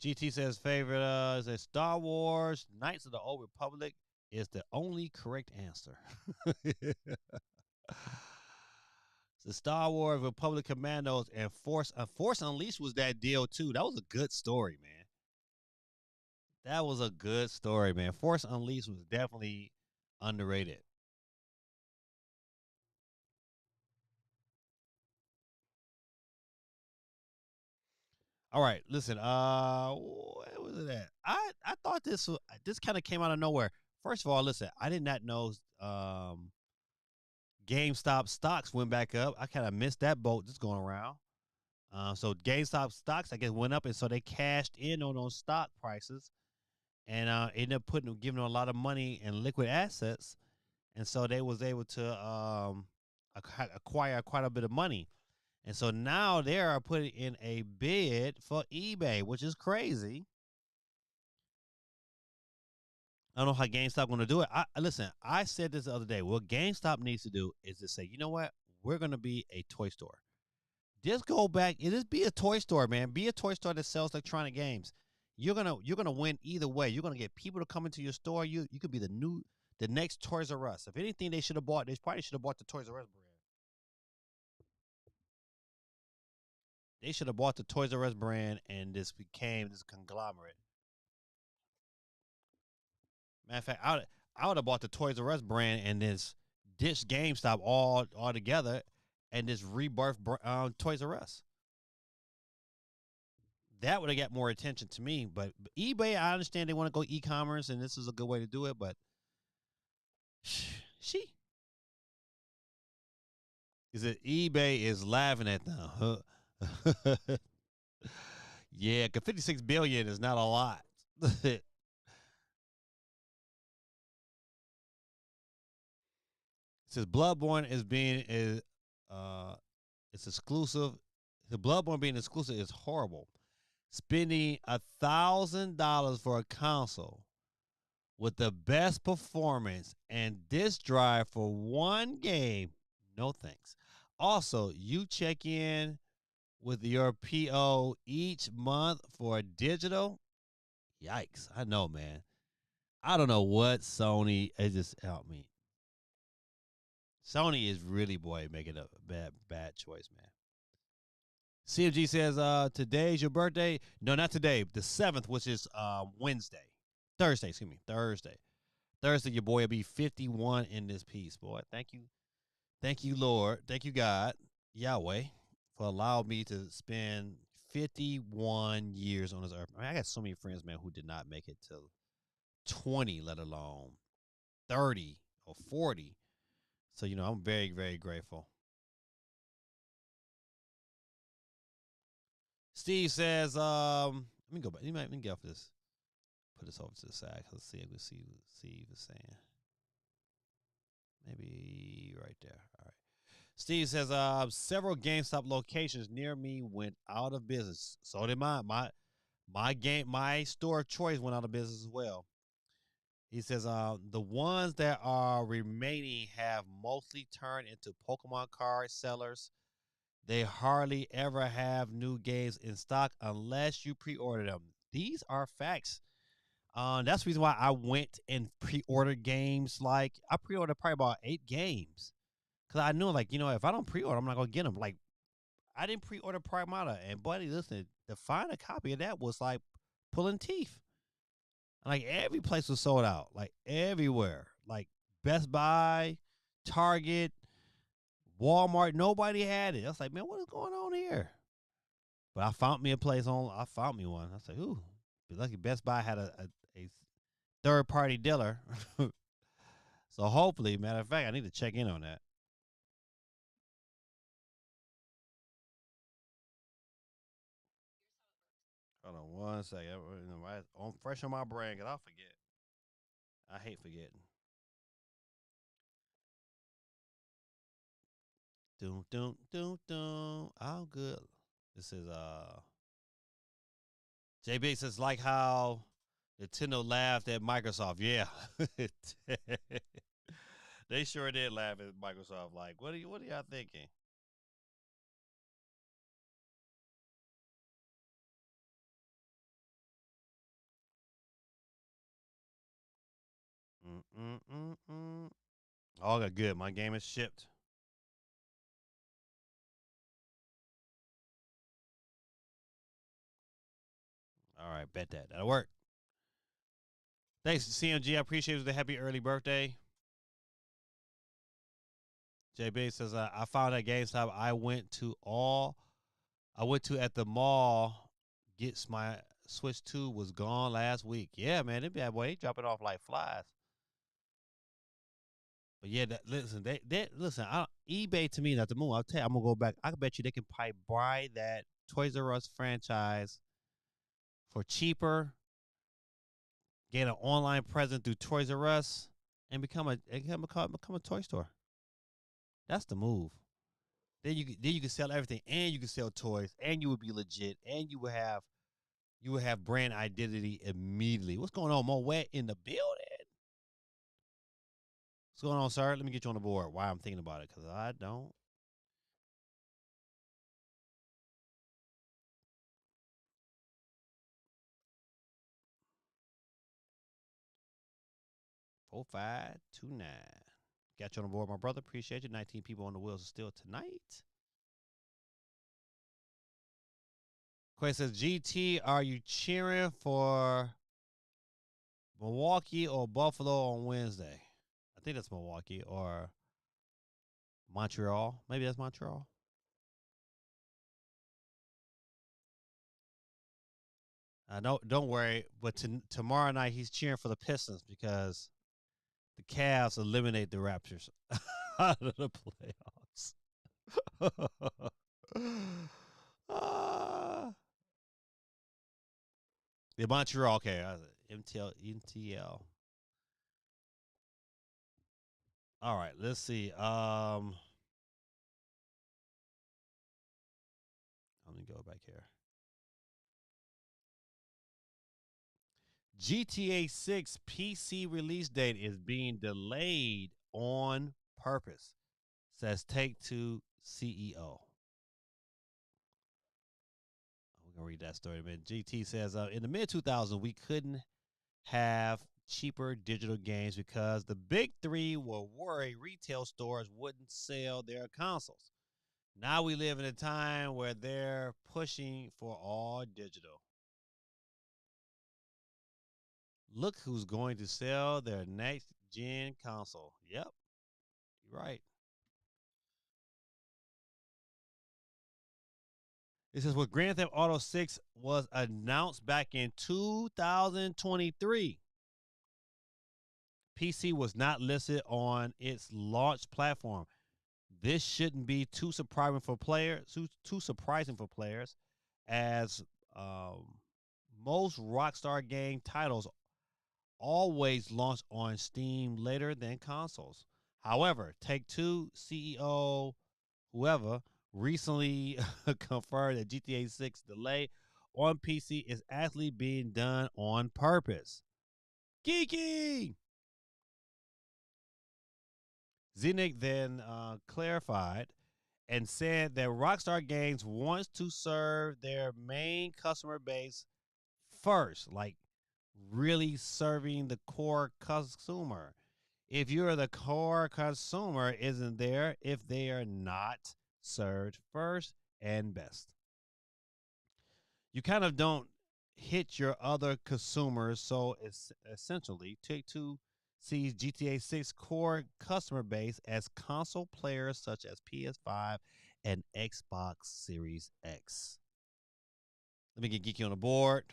GT says favorite is a Star Wars Knights of the Old Republic is the only correct answer. The Star Wars Republic Commandos and Force Unleashed was that deal too. That was a good story, man. That was a good story, man. Force Unleashed was definitely underrated. All right, listen. Where was it at? I thought this kind of came out of nowhere. First of all, listen. I did not know GameStop stocks went back up. I kind of missed that boat just going around. So GameStop stocks, I guess, went up, and so they cashed in on those stock prices, and ended up giving them a lot of money and liquid assets, and so they was able to acquire quite a bit of money, and so now they are putting in a bid for eBay, which is crazy. I don't know how GameStop going to do it. Listen, I said this the other day. What GameStop needs to do is to say, you know what? We're going to be a toy store. Just go back. Just be a toy store, man. Be a toy store that sells electronic games. You're gonna win either way. You're gonna get people to come into your store. You could be the next Toys R Us. If anything, they probably should have bought the Toys R Us brand. They should have bought the Toys R Us brand, and this became this conglomerate. Matter of fact, I would have bought the Toys R Us brand and this ditch GameStop all together and this rebirth Toys R Us. That would have got more attention to me. But eBay, I understand they want to go e-commerce, and this is a good way to do it. But eBay is laughing at them. Yeah, because $56 billion is not a lot. It says Bloodborne it's exclusive. The Bloodborne being exclusive is horrible. Spending $1,000 for a console with the best performance and disc drive for one game, no thanks. Also, you check in with your PO each month for a digital. Yikes! I know, man. I don't know what Sony. It just help me. Sony is really making a bad choice, man. CMG says, today's your birthday. No, not today. The 7th, which is Thursday, excuse me. Thursday, your boy will be 51 in this piece, boy. Thank you. Thank you, Lord. Thank you, God, Yahweh, for allowing me to spend 51 years on this earth. I got so many friends, man, who did not make it to 20, let alone 30 or 40. So, I'm very, very grateful. Steve says, let me go back. Let me get off this. Put this over to the side. Let's see if we see Steve is saying. Maybe right there. All right. Steve says, several GameStop locations near me went out of business. So did mine. My store of choice went out of business as well. He says, the ones that are remaining have mostly turned into Pokemon card sellers. They hardly ever have new games in stock unless you pre-order them. These are facts. That's the reason why I went and pre-ordered games. Like, I pre-ordered probably about 8 games. Because I knew, if I don't pre-order, I'm not going to get them. Like, I didn't pre-order Primata. And, buddy, listen, to find a copy of that was like pulling teeth. Like, every place was sold out. Like, everywhere. Like, Best Buy, Target, Walmart, nobody had it. I was like, man, what is going on here? But I found me I found me one. I was like, ooh, be lucky Best Buy had a third-party dealer. So hopefully, matter of fact, I need to check in on that. Hold on one second. I'm fresh on my brain because I'll forget. I hate forgetting. Doom, doom, doom, doom. I'm good. This is JB says, like how Nintendo laughed at Microsoft. Yeah. They sure did laugh at Microsoft. Like, what are y'all thinking? All good. My game is shipped. All right, bet that'll work. Thanks, CMG. I appreciate it. The happy early birthday. JB says, I found at GameStop. I went to at the mall. Gets my Switch 2 was gone last week. Yeah, man, they bad boy. They dropping off like flies. But yeah, listen, eBay to me, not the moon. I'll tell you, I'm gonna go back. I bet you they can probably buy that Toys R Us franchise for cheaper, get an online present through Toys R Us, and become a toy store. That's the move. Then you can sell everything, and you can sell toys, and you would be legit, and you would have brand identity immediately. What's going on, Mo Wet in the building? What's going on, sir? Let me get you on the board. Why I'm thinking about it, because I don't. Four, 5, 2, 9. Got you on the board, my brother. Appreciate you. 19 people on the wheels still tonight. Quay says, GT, are you cheering for Milwaukee or Buffalo on Wednesday. I think that's Milwaukee or Montreal. Maybe that's Montreal. Don't worry. But tomorrow night he's cheering for the Pistons because the Cavs eliminate the Raptors out of the playoffs. The Montreal, okay, MTL. All right, let's see. Let me go back here. GTA 6 PC release date is being delayed on purpose, says Take-Two CEO. We're going to read that story in a minute. GT says, in the mid-2000s, we couldn't have cheaper digital games because the big three were worried retail stores wouldn't sell their consoles. Now we live in a time where they're pushing for all digital. Look who's going to sell their next gen console. Yep, you're right. It says, well, Grand Theft Auto 6 was announced back in 2023. PC was not listed on its launch platform. This shouldn't be too surprising for players, as most Rockstar game titles always launch on Steam later than consoles. However, Take-Two CEO, whoever, recently confirmed that GTA 6 delay on PC is actually being done on purpose. Geeky! Zinnick then clarified and said that Rockstar Games wants to serve their main customer base first, like really serving the core consumer. If you're the core consumer, isn't there if they are not served first and best? You kind of don't hit your other consumers, so it's essentially Take-Two sees GTA 6 core customer base as console players such as PS5 and Xbox Series X. Let me get Geeky on the board.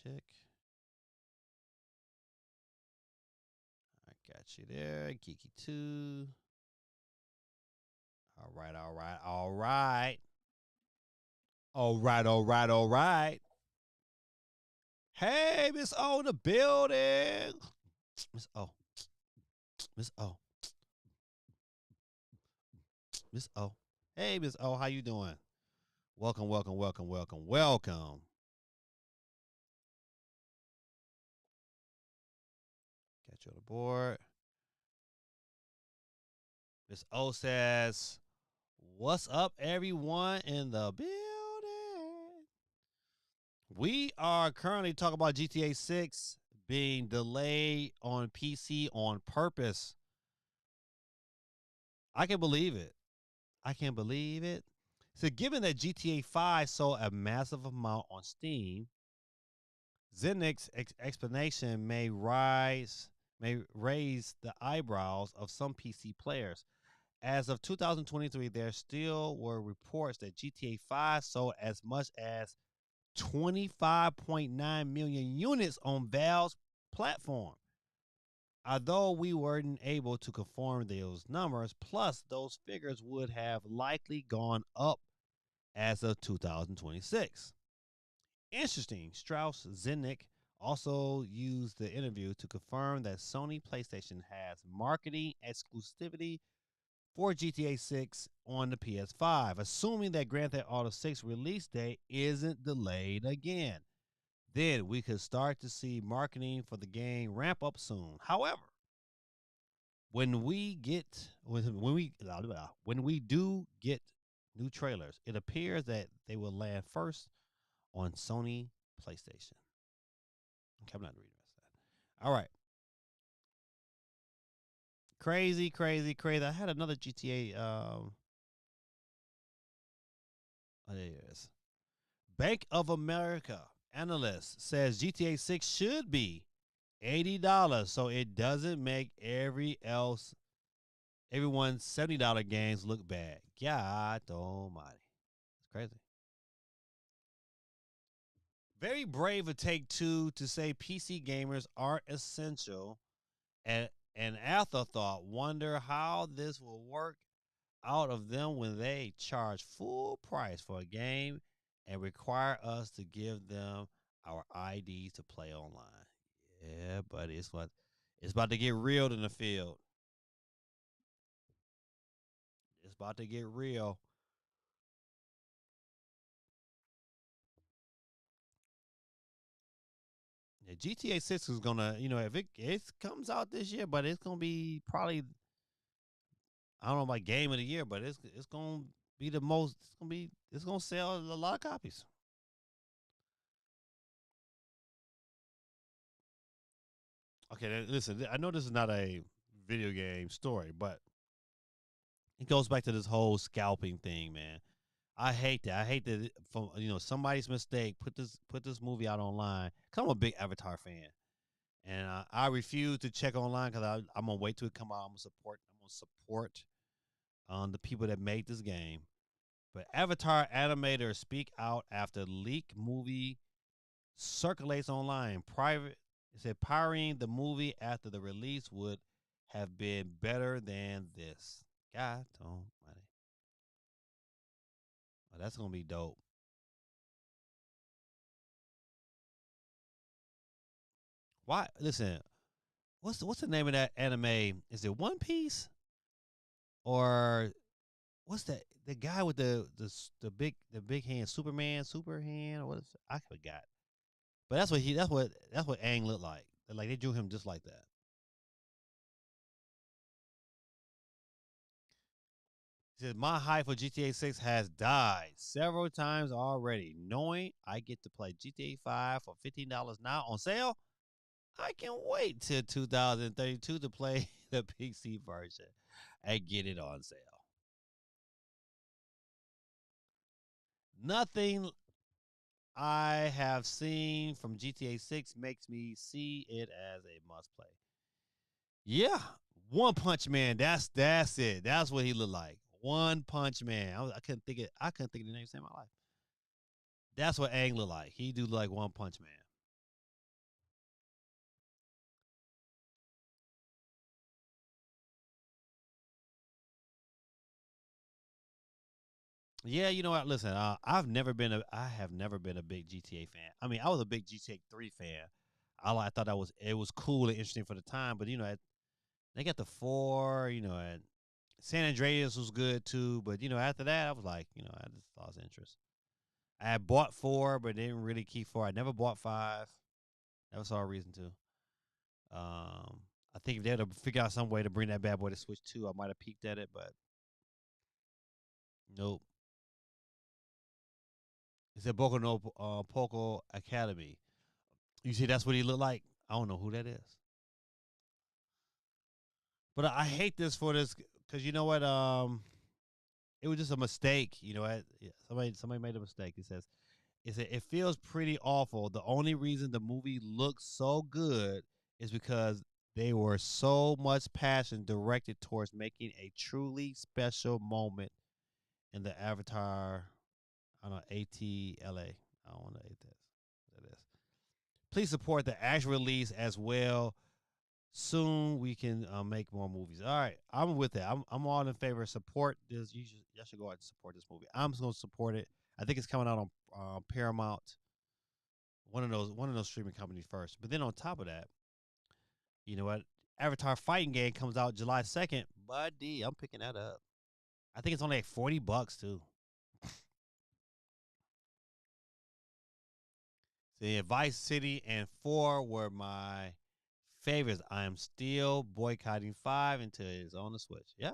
Check. I got you there. Geeky 2. All right, all right, all right. All right, all right, all right. Hey, Miss O in the building. Miss O. Miss O. Miss O. Hey, Miss O, how you doing? Welcome, welcome, welcome, welcome, welcome. Got you on the board. Miss O says, what's up, everyone in the building? We are currently talking about GTA 6 being delayed on PC on purpose. I can believe it. I can't believe it. So, given that GTA 5 sold a massive amount on Steam, Zinnick's explanation may raise the eyebrows of some PC players. As of 2023, there still were reports that GTA 5 sold as much as 25.9 million units on Valve's platform. Although we weren't able to confirm those numbers, plus those figures would have likely gone up as of 2026. Interesting, Strauss Zinnick also used the interview to confirm that Sony PlayStation has marketing exclusivity for GTA 6 on the PS5, assuming that Grand Theft Auto 6 release date isn't delayed again. Then we could start to see marketing for the game ramp up soon. However, when we do get new trailers, it appears that they will land first on Sony PlayStation. Okay, I'm not reading the rest of that. All right. Crazy, crazy, crazy. I had another GTA. Oh, there it is. Bank of America analyst says GTA 6 should be $80 so it doesn't make everyone's $70 games look bad. God almighty. It's crazy. Very brave of Take-Two to say PC gamers aren't essential, and an afterthought. Wonder how this will work out of them when they charge full price for a game and require us to give them our IDs to play online. Yeah, buddy, it's about to get real in the field. It's about to get real. Yeah, GTA 6 is gonna, if it comes out this year, but it's gonna be probably, I don't know about game of the year, but it's gonna be the most. It's gonna sell a lot of copies. Okay, listen. I know this is not a video game story, but it goes back to this whole scalping thing, man. I hate that. I hate that from somebody's mistake put this movie out online. Cause I'm a big Avatar fan, and I refuse to check online because I'm gonna wait till it come out. I'm gonna support the people that made this game. But Avatar animators speak out after leak movie circulates online. It said pirating the movie after the release would have been better than this. God almighty. Oh, that's gonna be dope. Why? Listen, what's the name of that anime? Is it One Piece or what's that? The guy with the big hand, Super hand, or what is it? I forgot. But that's what Aang looked like. Like they drew him just like that. He says my hype for GTA 6 has died several times already. Knowing I get to play GTA 5 for $15 now on sale, I can wait till 2032 to play the PC version and get it on sale. Nothing I have seen from GTA 6 makes me see it as a must play. Yeah, One Punch Man. That's it. That's what he looked like. One Punch Man. I couldn't think it. I couldn't think of the name to save my life. That's what Aang looked like. He do look like One Punch Man. Yeah, you know what? Listen, I have never been a big GTA fan. I mean, I was a big GTA 3 fan. I thought it was cool and interesting for the time, but they got the 4. And San Andreas was good too, but after that, I was like, I just lost interest. I had bought 4, but didn't really keep 4. I never bought 5. Never saw a reason to. I think if they had to figure out some way to bring that bad boy to Switch 2, I might have peeked at it, but nope. It said Boku no Poco Academy. You see, that's what he looked like. I don't know who that is, but I hate this for this because you know what? It was just a mistake. Yeah, somebody made a mistake. It feels pretty awful. The only reason the movie looks so good is because they were so much passion directed towards making a truly special moment in the Avatar. I don't know, ATLA. I don't want to hate that is. Please support the actual release as well. Soon we can make more movies. All right, I'm with that. I'm all in favor of support this. Y'all should go out and support this movie. I'm just gonna support it. I think it's coming out on Paramount, one of those streaming companies first. But then on top of that, you know what? Avatar fighting game comes out July 2nd. Buddy, I'm picking that up. I think it's only like $40 too. The Vice City and 4 were my favorites. I am still boycotting 5 until it's on the Switch. Yeah,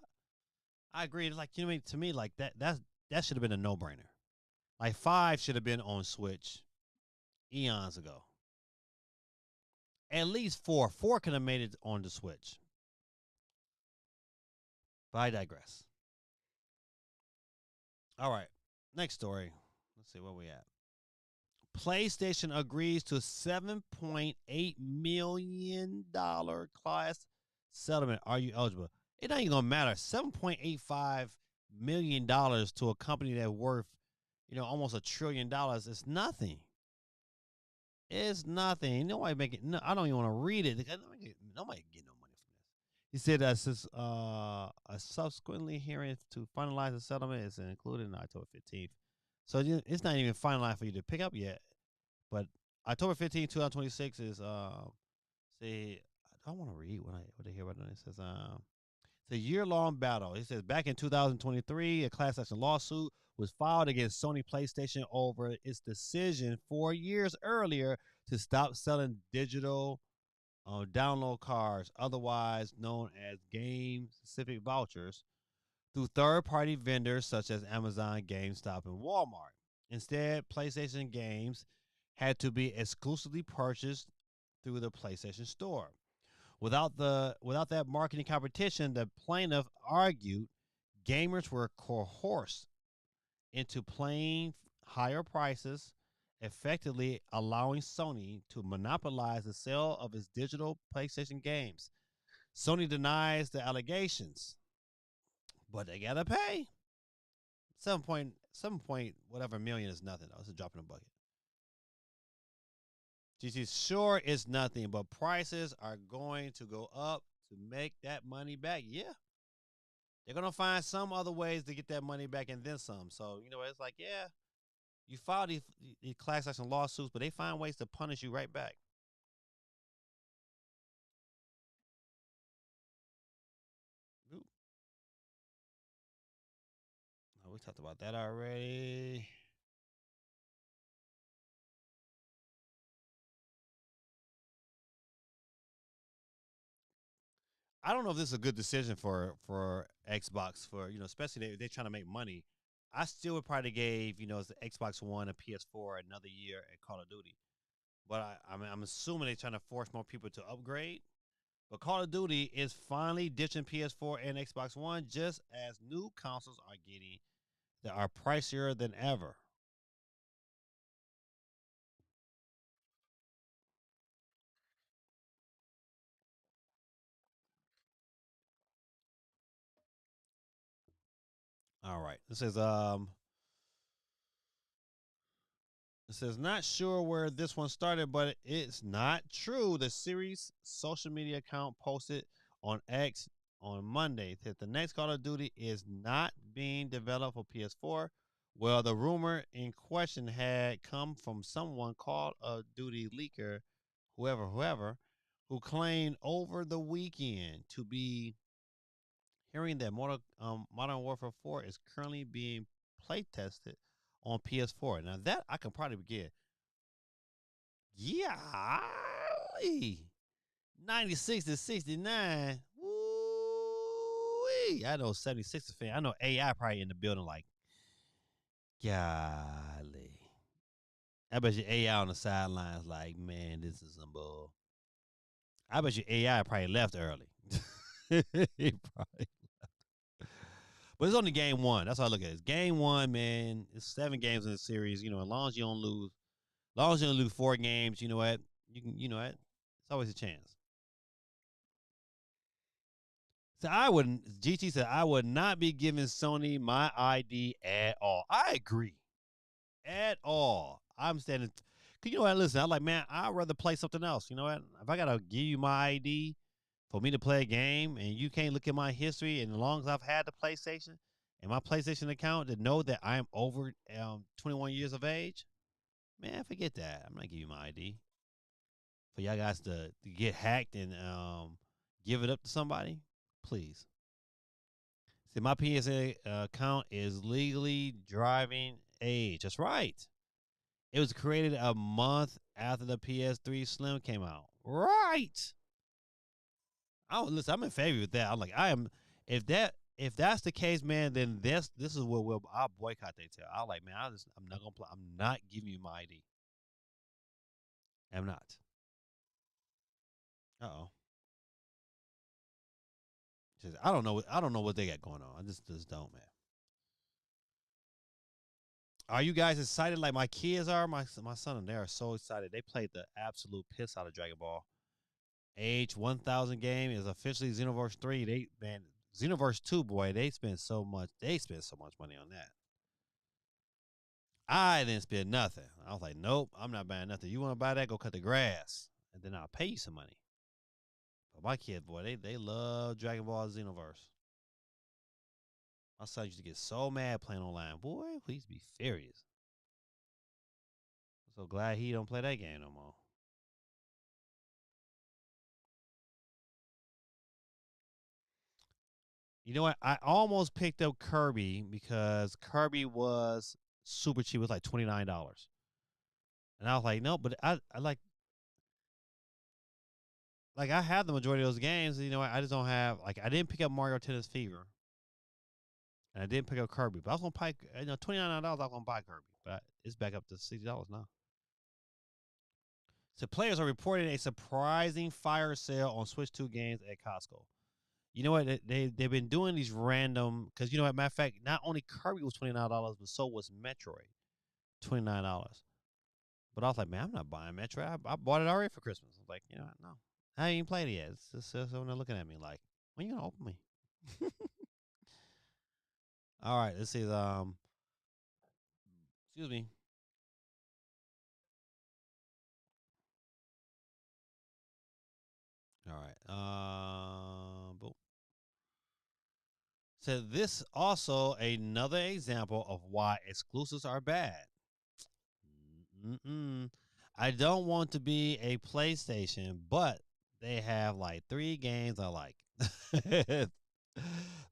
I agree. It's like to me, like that should have been a no brainer. Like 5 should have been on Switch eons ago. At least 4. 4 could have made it on the Switch. But I digress. All right, next story. Let's see where we at. PlayStation agrees to $7.8 million class settlement. Are you eligible? It ain't gonna matter. $7.85 million to a company that's worth, almost $1 trillion is nothing. It's nothing. Nobody making. No, I don't even want to read it. Nobody get no money from this. He said that since a subsequently hearing to finalize the settlement is included on October 15th. So it's not even finalized for you to pick up yet. But October 15th, 2026 is say I don't want to read what I hear about it. It says it's a year-long battle. It says back in 2023, a class action lawsuit was filed against Sony PlayStation over its decision 4 years earlier to stop selling digital download cards, otherwise known as game-specific vouchers, through third-party vendors such as Amazon, GameStop, and Walmart. Instead, PlayStation games had to be exclusively purchased through the PlayStation Store. Without that marketing competition, the plaintiff argued gamers were coerced into paying higher prices, effectively allowing Sony to monopolize the sale of its digital PlayStation games. Sony denies the allegations, but they gotta pay. 7 point whatever million is nothing though. It's a drop in the bucket. GT sure it's nothing, but prices are going to go up to make that money back. Yeah. They're going to find some other ways to get that money back and then some. So, it's like, yeah, you file these class action lawsuits, but they find ways to punish you right back. Ooh. Oh, we talked about that already. I don't know if this is a good decision for Xbox for, especially they're trying to make money. I still would probably gave, as the Xbox One and PS4 another year at Call of Duty. But I'm assuming they're trying to force more people to upgrade. But Call of Duty is finally ditching PS4 and Xbox One just as new consoles are getting that are pricier than ever. All right. It says not sure where this one started, but it's not true. The series social media account posted on X on Monday that the next Call of Duty is not being developed for PS4. Well, the rumor in question had come from someone Call of Duty leaker, whoever, who claimed over the weekend to be hearing that Modern Warfare 4 is currently being play tested on PS4. Now that I can probably get. Yeah. 96 to 69. Woo-wee. I know 76 is fan. I know AI probably in the building like, golly. I bet you AI on the sidelines like, man, this is some bull. I bet you AI probably left early. He probably left. But it's only game one. That's how I look at it. It's game one, man. It's 7 games in the series. As long as you don't lose, 4 games, you know what? It's always a chance. So GT said, I would not be giving Sony my ID at all. I agree. At all. I'm standing. Cause you know what? Listen, I'm like, man, I'd rather play something else. You know what? If I gotta give you my ID for me to play a game, and you can't look at my history, and as long as I've had the PlayStation and my PlayStation account to know that I'm over 21 years of age, man, forget that. I'm not giving you my ID for y'all guys to get hacked and give it up to somebody. Please. See, my PSA account is legally driving age. That's right. It was created a month after the PS3 Slim came out. Right. Listen, I'm in favor of that. I'm like, I am. If that's the case, man, then this is what I'll boycott they tell. I'm like, man, I'm not gonna play. I'm not giving you my ID. I'm not. Uh-oh. I don't know what they got going on. I just don't, man. Are you guys excited like my kids are? My son and they are so excited. They played the absolute piss out of Dragon Ball. Age 1000 game is officially Xenoverse 3. Xenoverse 2, boy, they spent so much money on that. I didn't spend nothing. I was like, nope, I'm not buying nothing. You want to buy that? Go cut the grass, and then I'll pay you some money. But my kids, boy, they love Dragon Ball Xenoverse. My son used to get so mad playing online. Boy, please be furious. I'm so glad he don't play that game no more. You know what? I almost picked up Kirby because Kirby was super cheap. It was like $29. And I was like, no, but I like I have the majority of those games. You know what? I just don't have, like, I didn't pick up Mario Tennis Fever. And I didn't pick up Kirby. But I was going to buy, $29, I was going to buy Kirby. But it's back up to $60 now. So players are reporting a surprising fire sale on Switch 2 games at Costco. You know what? They've been doing these random, because, you know what, matter of fact, not only Kirby was $29, but so was Metroid, $29. But I was like, man, I'm not buying Metroid. I bought it already for Christmas. I was like, you know what? No. I ain't played it yet. It's just someone they're looking at me like, when you going to open me? All right, let's see. Excuse me. All right. Boom. So this also another example of why exclusives are bad. I don't want to be a PlayStation, but they have like 3 games I like.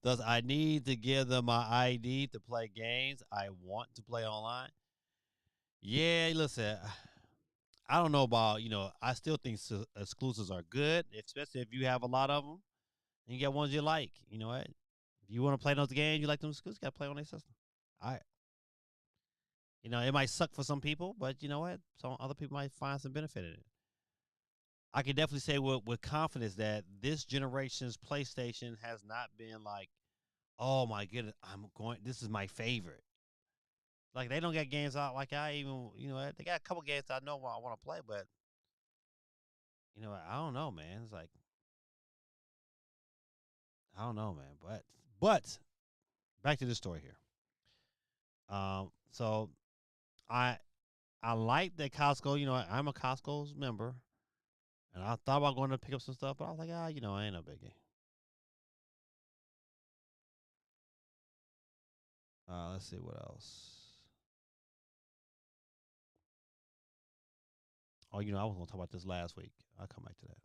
Thus, I need to give them my ID to play games I want to play online. Yeah, listen, I don't know about, I still think exclusives are good, especially if you have a lot of them and you get ones you like. You know what? If you want to play those games, you like them exclusives, you got to play on their system. It might suck for some people, but you know what? Some other people might find some benefit in it. I can definitely say with confidence that this generation's PlayStation has not been like, oh my goodness, this is my favorite. Like, they don't get games out like I even, they got a couple games I know I want to play, but, I don't know, man. It's like, I don't know, man. But back to this story here. So I like that Costco, I'm a Costco's member, and I thought about going to pick up some stuff, but I was like, I ain't no biggie. Let's see what else. Oh, I was going to talk about this last week. I'll come back to that.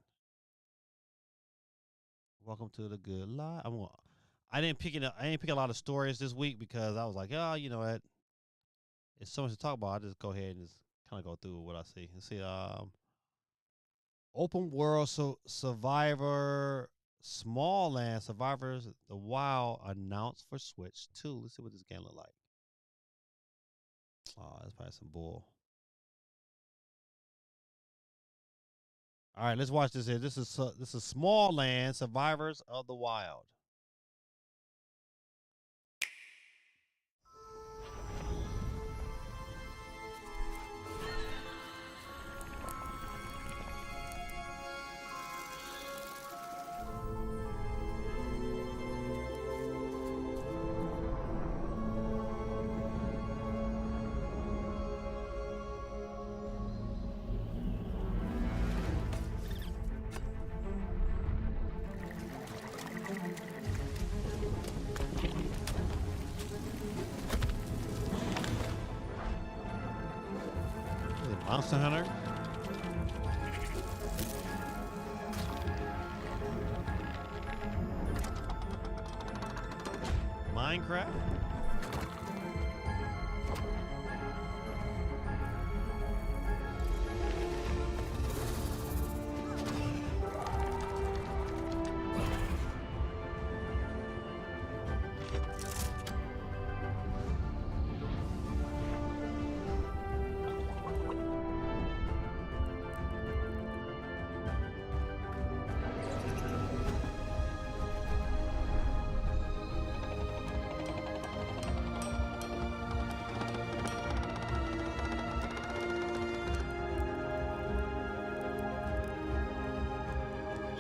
Welcome to the good life. I didn't pick a lot of stories this week because I was like, oh, you know what? It's so much to talk about. I'll just go ahead and just kind of go through what I see. Let's see. Open world survivor, small land survivors, the wild announced for Switch 2. Let's see what this game look like. Oh, that's probably some bull. All right, let's watch this here. This is Small Land Survivors of the Wild. Monster Hunter. Minecraft.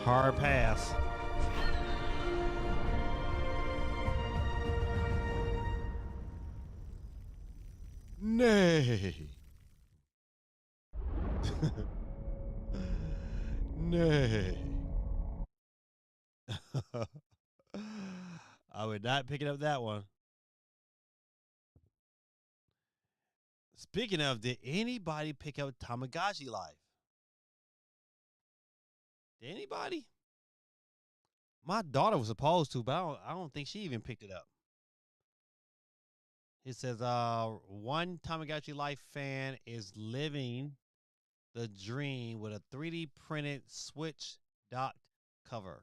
Hard pass. Nay. Nay. I would not pick it up that one. Speaking of, did anybody pick up Tamagotchi Life? Did anybody? My daughter was supposed to, but I don't think she even picked it up. It says, one Tamagotchi Life fan is living the dream with a 3D printed Switch dock cover.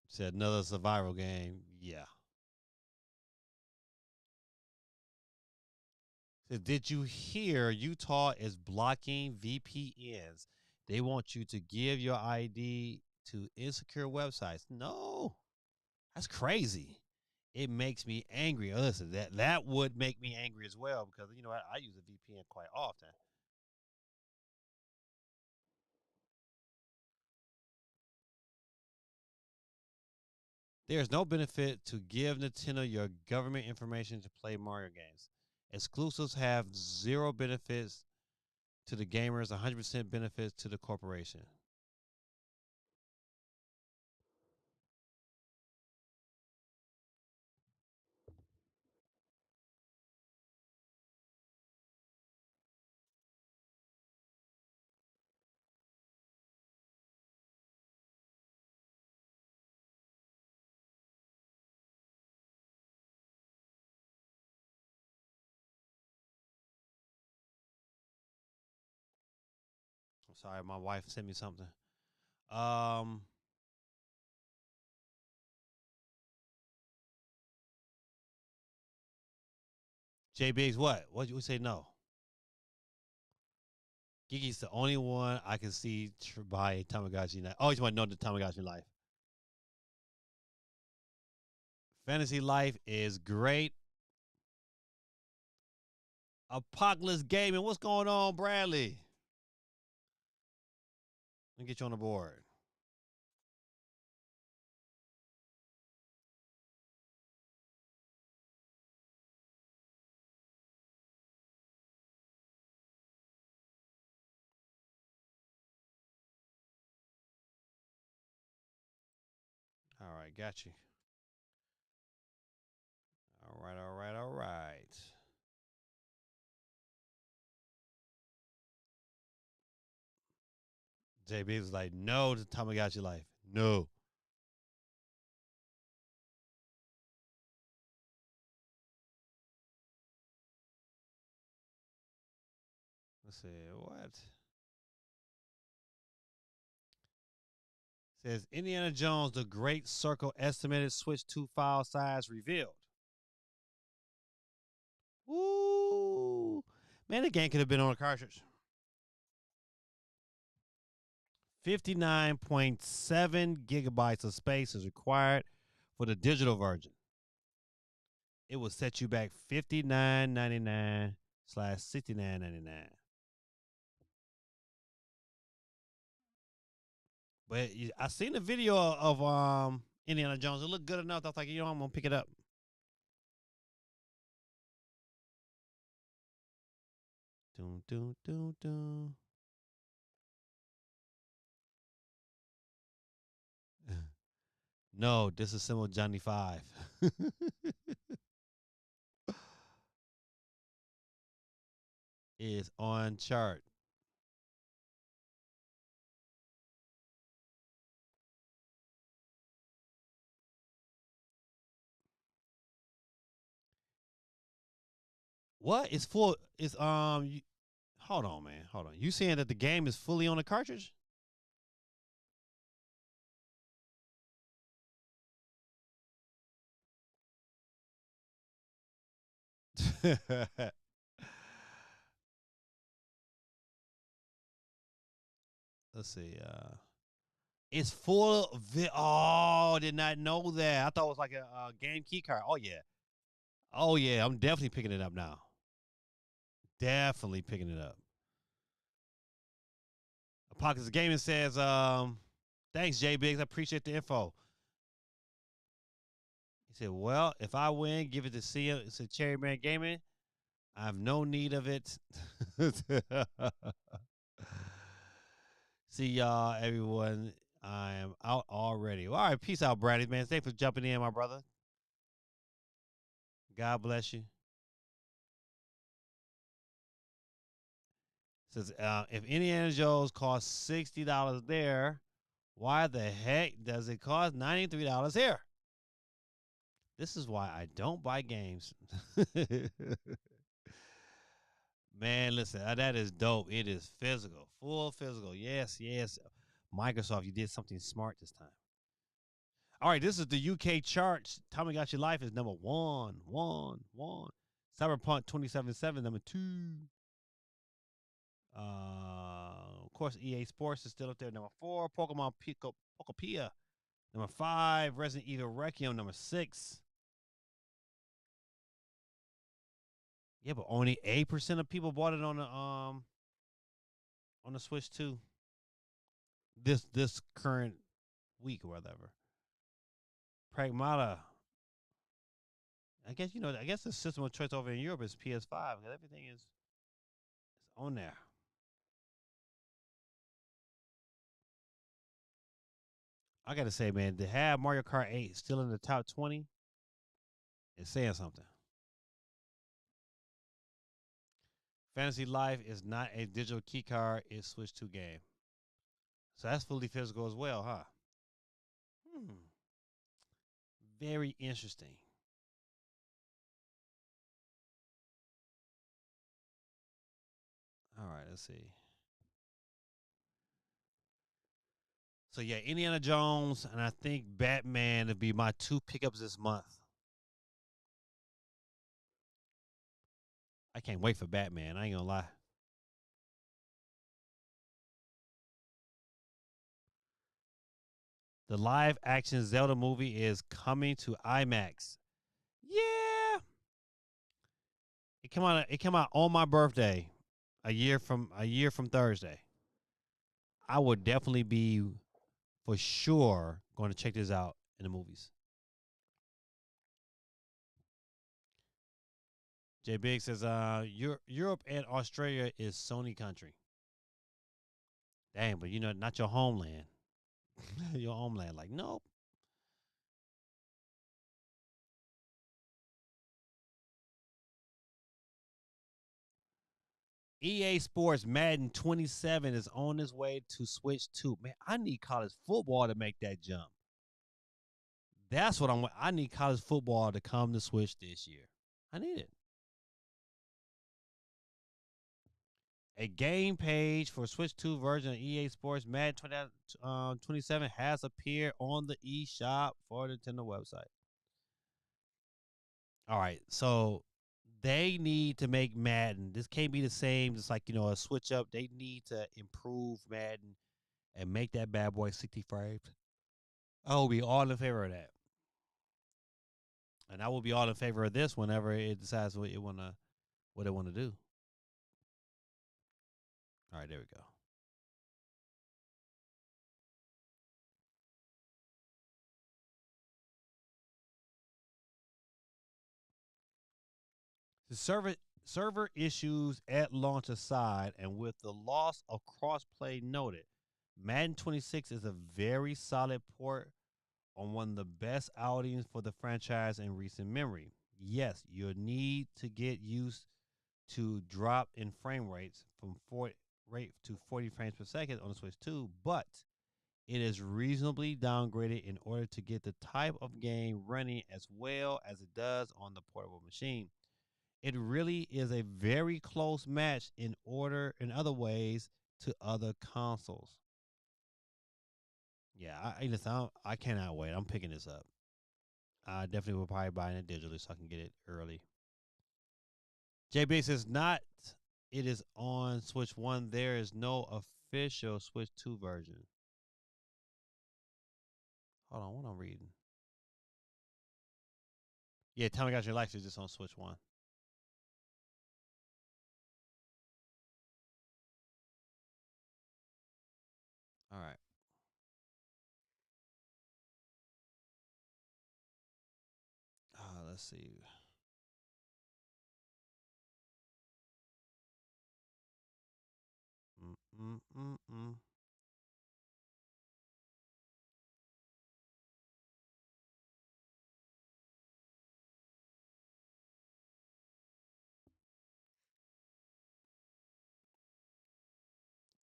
Said another survival game. Yeah. Said, did you hear Utah is blocking VPNs? They want you to give your ID to insecure websites. No, that's crazy. It makes me angry. Listen, that would make me angry as well because you know I use a VPN quite often. There's no benefit to give Nintendo your government information to play Mario games. Exclusives have zero benefits to the gamers, 100% benefits to the corporation. I'm sorry, my wife sent me something. J Biggs, what? What you say? No. Gigi's the only one I can see buy Tamagotchi Life. Oh, you want to know the Tamagotchi Life? Fantasy Life is great. Apocalypse Gaming, what's going on, Bradley? Let me get you on the board. All right, got you. All right, all right, all right. JB was like, no to Tamagotchi Life. No. Let's see, what? Says Indiana Jones, The Great Circle estimated Switch 2 file size revealed. Woo! Man, the game could have been on a cartridge. 59.7 gigabytes of space is required for the digital version. It will set you back $59.99 / $69.99. But I seen the video of Indiana Jones. It looked good enough. I was like, you know, I'm gonna pick it up. Doom, doom, doom, doom. No, disassemble Johnny 5. Is on chart. What? It's full. It's hold on, man. Hold on. You saying that the game is fully on the cartridge? Let's see. It's full of oh, did not know that. I thought it was like a game key card. Oh yeah. Oh yeah, I'm definitely picking it up now. definitely picking it up. Apocalypse Gaming says, thanks, J Biggs. I appreciate the info. He said, well, if I win, give it to CM. It's a Cherry Man Gaming. I have no need of it. See y'all, everyone. I am out already. Well, all right, peace out, Bradley, man. Thanks for jumping in, my brother. God bless you. Says, if Indiana Jones costs $60 there, why the heck does it cost $93 here? This is why I don't buy games. Man, listen, that is dope. It is physical, full physical. Yes, yes. Microsoft, you did something smart this time. All right, this is the UK charts. Tommy Got Your Life is number one. Cyberpunk 2077, number 2. Of course, EA Sports is still up there, number 4. Pokemon Pokopia, number 5. Resident Evil Requiem, number 6. Yeah, but only 8% of people bought it on the Switch 2. This current week or whatever. Pragmata. I guess the system of choice over in Europe is PS5 because everything is on there. I gotta say, man, to have Mario Kart 8 still in the top 20 is saying something. Fantasy Life is not a digital key card, it's Switch 2 game. So that's fully physical as well, huh? Very interesting. All right, let's see. So yeah, Indiana Jones and I think Batman would be my 2 pickups this month. I can't wait for Batman. I ain't gonna lie. The live action Zelda movie is coming to IMAX. Yeah. It came out on my birthday, a year from Thursday. I would definitely be for sure going to check this out in the movies. Jay Big says, Europe and Australia is Sony country. Dang, but not your homeland. Your homeland, like, nope. EA Sports Madden 27 is on its way to Switch 2. Man, I need college football to make that jump. That's what I need college football to come to Switch this year. I need it. A game page for Switch 2 version of EA Sports Madden 27 has appeared on the eShop for the Nintendo website. All right, so they need to make Madden. This can't be the same. Just like, a switch up. They need to improve Madden and make that bad boy 60 frames. I will be all in favor of that. And I will be all in favor of this whenever it decides what it want to do. All right, there we go. The server issues at launch aside, and with the loss of crossplay noted, Madden 26 is a very solid port on one of the best outings for the franchise in recent memory. Yes, you'll need to get used to drop in frame rates from 40 frames per second on the Switch 2, but it is reasonably downgraded in order to get the type of game running as well as it does on the portable machine. It really is a very close match in other ways to other consoles. Yeah, I cannot wait. I'm picking this up. I definitely will probably buy it digitally so I can get it early. JB says it is on Switch 1. There is no official Switch 2 version. Hold on, what I'm reading. Yeah, Tommy Got Your Life is just on Switch 1. Let's see. Mm-mm-mm-mm.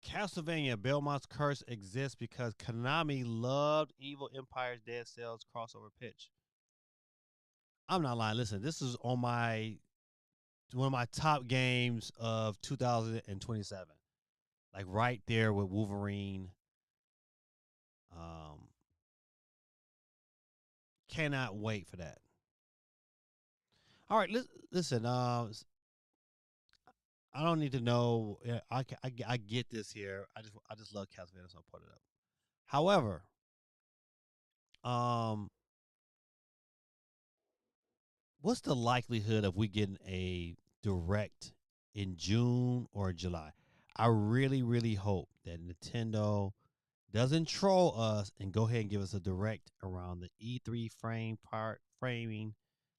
Castlevania Belmont's Curse exists because Konami loved Evil Empire's Dead Cells crossover pitch. I'm not lying. Listen, this is on one of my top games of 2027. Like right there with Wolverine. Um, cannot wait for that. All right, listen. I don't need to know. I get this here. I just love Castlevania, so I'll put it up. However, um, what's the likelihood of we getting a direct in June or July? I really, really hope that Nintendo doesn't troll us and go ahead and give us a direct around the E3 framing,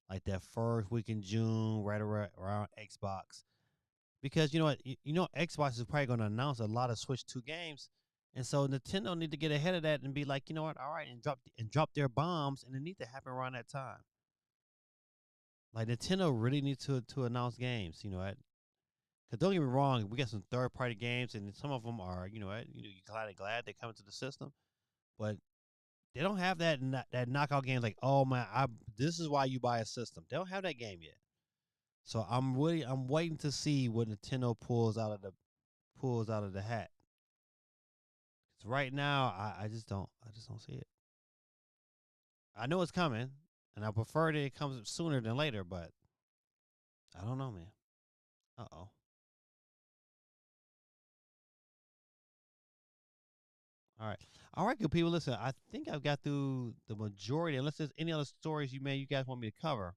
like that first week in June, right around Xbox. Because you know what, Xbox is probably going to announce a lot of Switch 2 games, and so Nintendo need to get ahead of that and be like, you know what, all right, and drop their bombs, and it need to happen around that time. Like Nintendo really needs to announce games, you know what? Because don't get me wrong, we got some third party games, and some of them are, you know what, you glad they come into the system, but they don't have that knockout game like, oh man, this is why you buy a system. They don't have that game yet. So I'm waiting to see what Nintendo pulls out of the hat. Cause right now I just don't see it. I know it's coming, and I prefer that it comes sooner than later, but I don't know, man. Uh-oh. All right. All right, good people. Listen, I think I've got through the majority. Unless there's any other stories you guys want me to cover.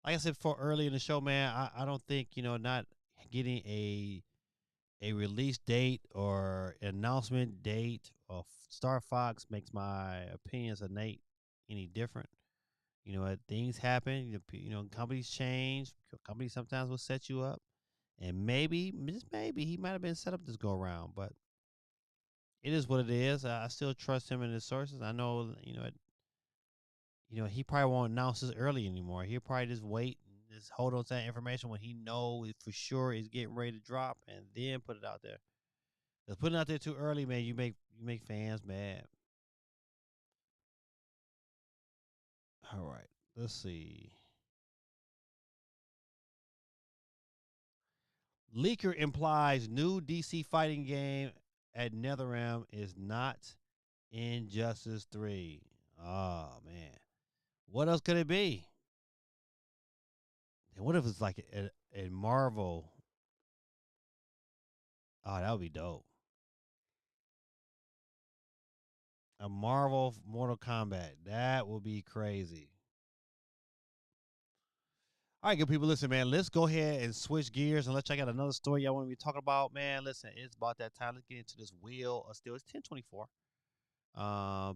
Like I said before early in the show, man, I don't think, not getting a release date or announcement date of Star Fox makes my opinions of Nate any different. You know what? Things happen. Companies change. Companies sometimes will set you up, and maybe, just maybe, he might have been set up this go around. But it is what it is. I still trust him and his sources. I know, he probably won't announce this early anymore. He'll probably just wait and just hold on to that information when he know it for sure is getting ready to drop, and then put it out there. Cause putting it out there too early, man, you make fans mad. All right, let's see. Leaker implies new DC fighting game at NetherRealm is not Injustice 3. Oh man, what else could it be? And what if it's like a Marvel? Oh, that would be dope. A Marvel Mortal Kombat. That would be crazy. All right, good people. Listen, man, let's go ahead and switch gears and let's check out another story y'all want to be talking about. Man, listen, it's about that time. Let's get into this Wheel of Steel. It's 10:24.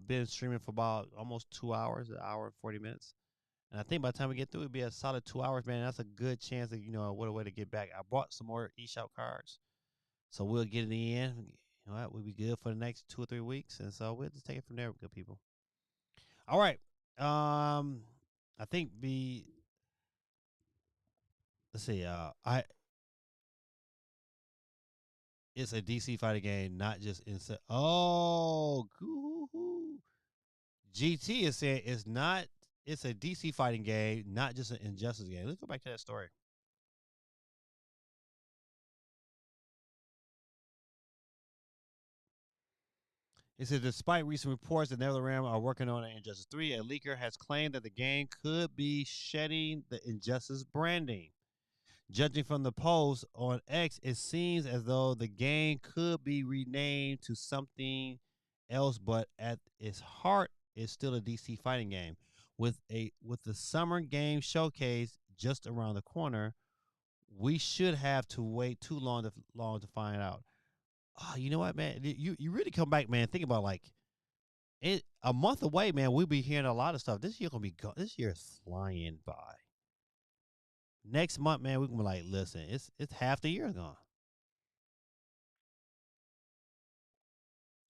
Been streaming for about almost 2 hours, an hour and 40 minutes. And I think by the time we get through, it'll be a solid 2 hours, man. That's a good chance that, what a way to get back. I bought some more eShop cards. So we'll get it in. You know what? We'll be good for the next 2 or 3 weeks. And so we'll just take it from there, good people. All right. I think let's see, it's a DC fighting game, not just inside. Oh, GT is saying it's not. It's a DC fighting game, not just an Injustice game. Let's go back to that story. It says, despite recent reports that NetherRealm are working on an Injustice 3, a leaker has claimed that the game could be shedding the Injustice branding. Judging from the post on X, it seems as though the game could be renamed to something else, but at its heart, it's still a DC fighting game. With the summer game showcase just around the corner, we should have to wait too long to find out. Oh, you know what, man? You really come back, man. Think about, like, a month away, man. We'll be hearing a lot of stuff. This year gonna be this year is flying by. Next month, man, we're gonna be like, listen, it's half the year gone.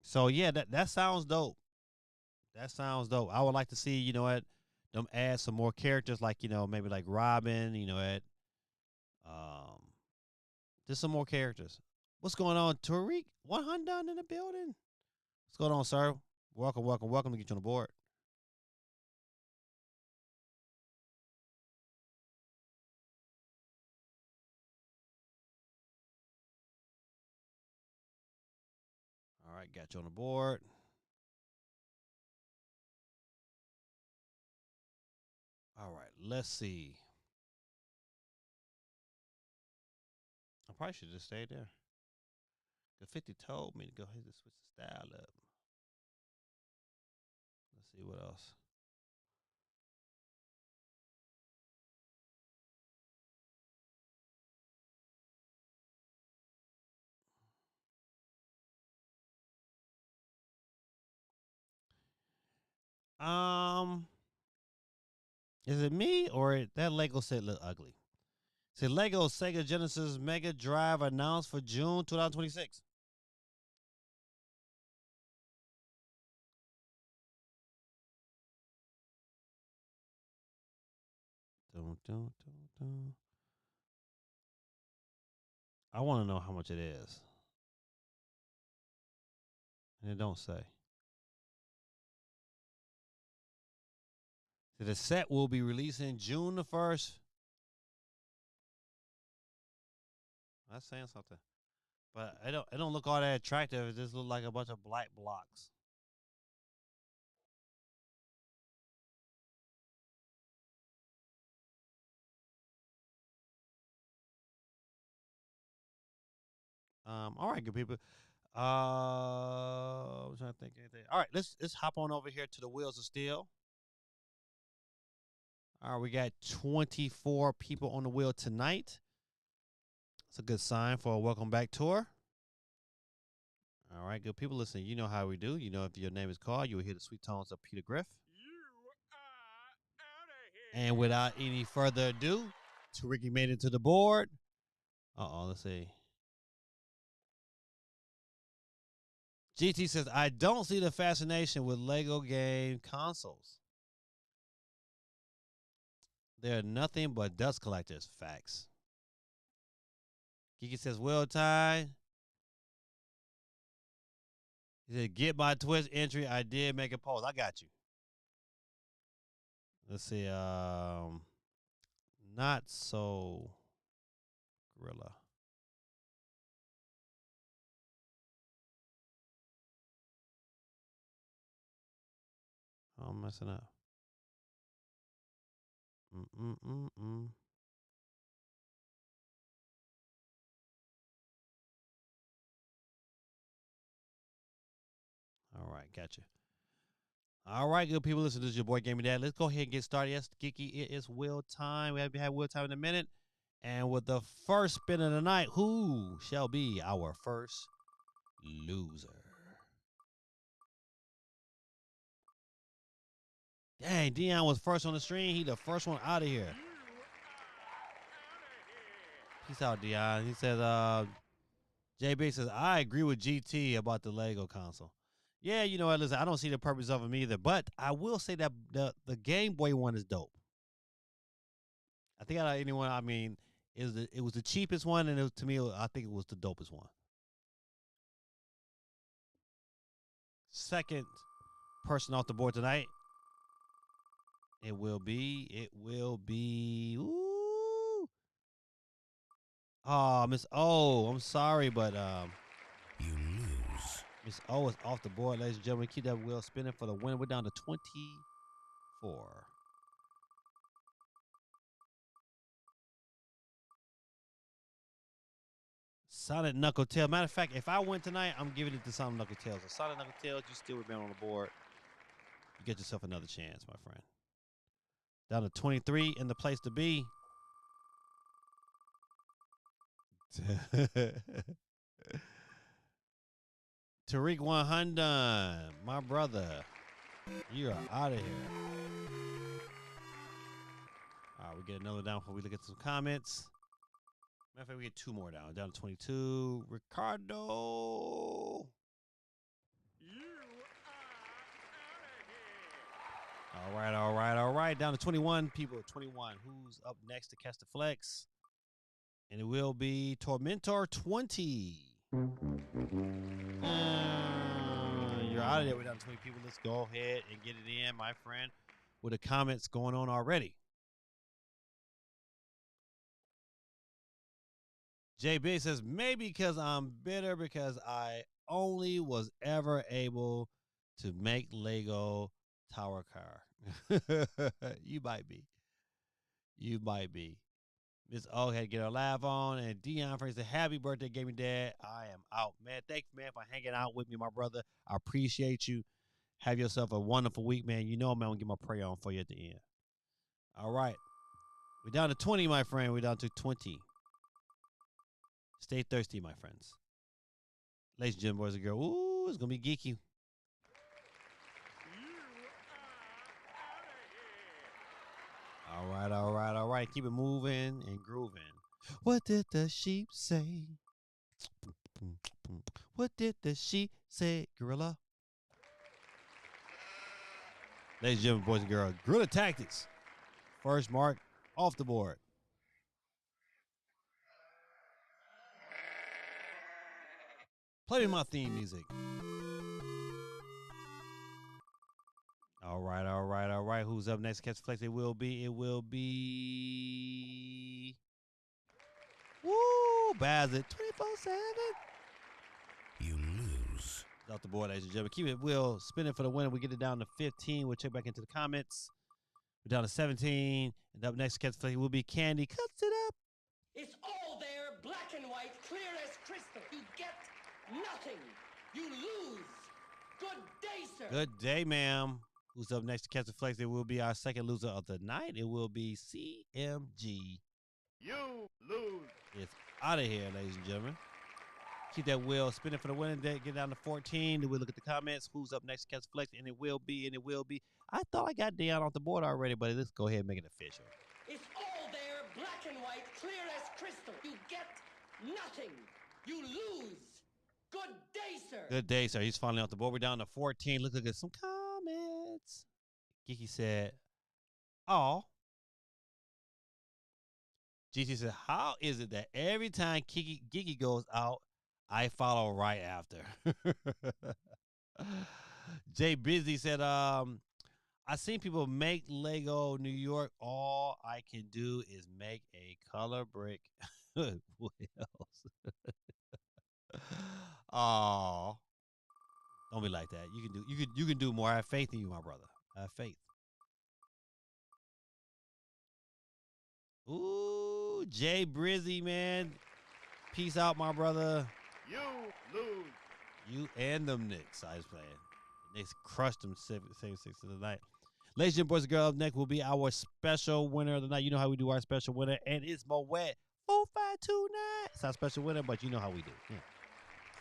So yeah, that sounds dope. That sounds dope. I would like to see, them add some more characters, like maybe like Robin, um, just some more characters. What's going on, Tariq? 100 down in the building. What's going on, sir? Welcome, welcome, welcome to get you on the board. All right, got you on the board. All right, let's see. I probably should just stay there. The 50 told me to go ahead and switch the style up. Let's see what else. Is it me or that Lego set look ugly? See, Lego Sega Genesis Mega Drive announced for June 2026. Dun, dun, dun, dun. I want to know how much it is. And it don't say. So the set will be releasing June the 1st. That's saying something. But it don't look all that attractive. It just look like a bunch of black blocks. All right, good people. I'm trying to think anything. All right, let's hop on over here to the Wheels of Steel. All right, we got 24 people on the wheel tonight. It's a good sign for a welcome back tour. All right, good people. Listen, you know how we do. If your name is called, you will hear the sweet tones of Peter Griff. You are out of here. And without any further ado, Ricky made it to the board. Let's see. GT says, I don't see the fascination with Lego game consoles. They're nothing but dust collectors. Facts. Kiki says, well timed. He said, get my Twitch entry. I did make a post. I got you. Let's see. Not so gorilla. I'm messing up. All right, gotcha. All right, good people. Listen, this is your boy Gaming Dad. Let's go ahead and get started. Yes, Geeky, it is wheel time. We haven't had wheel time in a minute. And with the first spin of the night, who shall be our first loser? Dang, Dion was first on the stream. He the first one out of here. Peace out, Dion. He says, JB says, I agree with GT about the Lego console. Yeah, you know what? Listen, I don't see the purpose of them either, but I will say that the Game Boy one is dope. I think out of anyone, it was the cheapest one, and to me, I think it was the dopest one. Second person off the board tonight, it will be. Ooh. Oh, Miss O, I'm sorry, but you lose. Miss O is off the board, ladies and gentlemen. Keep that wheel spinning for the win. We're down to 24. Sonic Knuckle Tail. Matter of fact, if I win tonight, I'm giving it to Sonic Knuckle Tails. So Sonic Knuckle Tails, you still remain on the board. You get yourself another chance, my friend. Down to 23 in the place to be. Tariq 100, my brother. You are out of here. All right, we get another down before we look at some comments. Matter of fact, we get two more down. Down to 22. Ricardo. All right. Down to 21 people. 21. Who's up next to catch the flex? And it will be Tormentor 20. You're out of there. We're down to 20 people. Let's go ahead and get it in, my friend, with the comments going on already. Jay Big says, maybe because I'm bitter because I only was ever able to make Lego Tower Car. You might be. You might be. Miss O had to get her laugh on. And Dion Frank said, happy birthday, Gaming Dad. I am out. Man, thanks, man, for hanging out with me, my brother. I appreciate you. Have yourself a wonderful week, man. You know, man, I'm going to get my prayer on for you at the end. All right. We're down to 20, my friend. We're down to 20. Stay thirsty, my friends. Ladies and gentlemen, boys and girls. Ooh, it's going to be geeky. All right. Keep it moving and grooving. What did the sheep say? What did the sheep say, Gorilla? Ladies and gentlemen, boys and girls, Gorilla Tactics. First mark off the board. Play me my theme music. All right. Who's up next? Catch flex. It will be. Woo! Bazzit 24/7. You lose. Off the board, ladies and gentlemen. Keep it wheel spinning for the win. We get it down to 15. We'll check back into the comments. We're down to 17. And up next, catch flex will be Candy. Cuts it up. It's all there, black and white, clear as crystal. You get nothing. You lose. Good day, sir. Good day, ma'am. Who's up next to catch the flex? It will be our second loser of the night. It will be CMG. You lose. It's out of here, ladies and gentlemen. Keep that wheel spinning for the winning day. Get down to 14. Then we'll look at the comments. Who's up next to catch the flex? And it will be. I thought I got Dion off the board already, but let's go ahead and make it official. It's all there, black and white, clear as crystal. You get nothing. You lose. Good day, sir. Good day, sir. He's finally off the board. We're down to 14. Let's look at some comments. Geeky said, oh. GT said, how is it that every time Geeky goes out, I follow right after? Jay Busy said, I seen people make Lego New York. All I can do is make a color brick. What else? Oh, don't be like that. You can do more. I have faith in you, my brother. I have faith. Ooh, Jay Brizzy, man. Peace out, my brother. You lose. You and them Knicks. I was playing. The Knicks crushed them 7-6 of the night. Ladies and boys and girls, up next will be our special winner of the night. You know how we do our special winner, and it's Moet 4529. It's our special winner, but you know how we do. Yeah.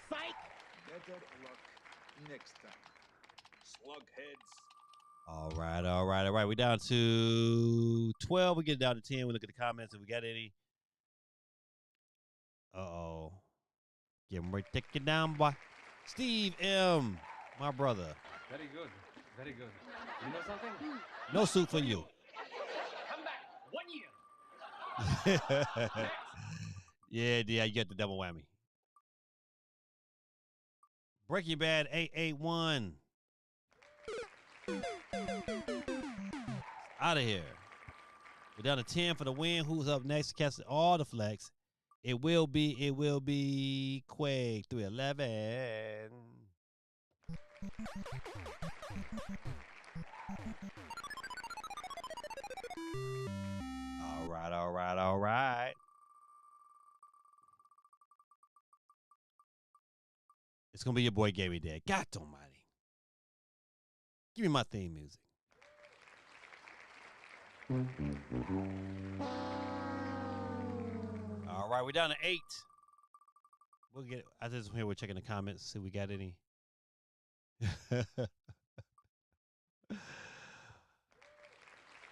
Psych. Better luck next time. Slugheads. All right. We're down to 12. We get down to 10. We look at the comments if we got any. Uh-oh. Get him right. Take it down, boy. Steve M., my brother. Very good. You know something? No suit for you. Come back 1 year. Yeah, you get the double whammy. Breaking Bad 881. Out of here. We're down to 10 for the win. Who's up next? Catch all the flex. It will be Quake 311. All right. It's going to be your boy Gary Dad. God almighty. Give me my theme music. All right, we're down to 8. We'll get it. I just here we're checking the comments, see if we got any.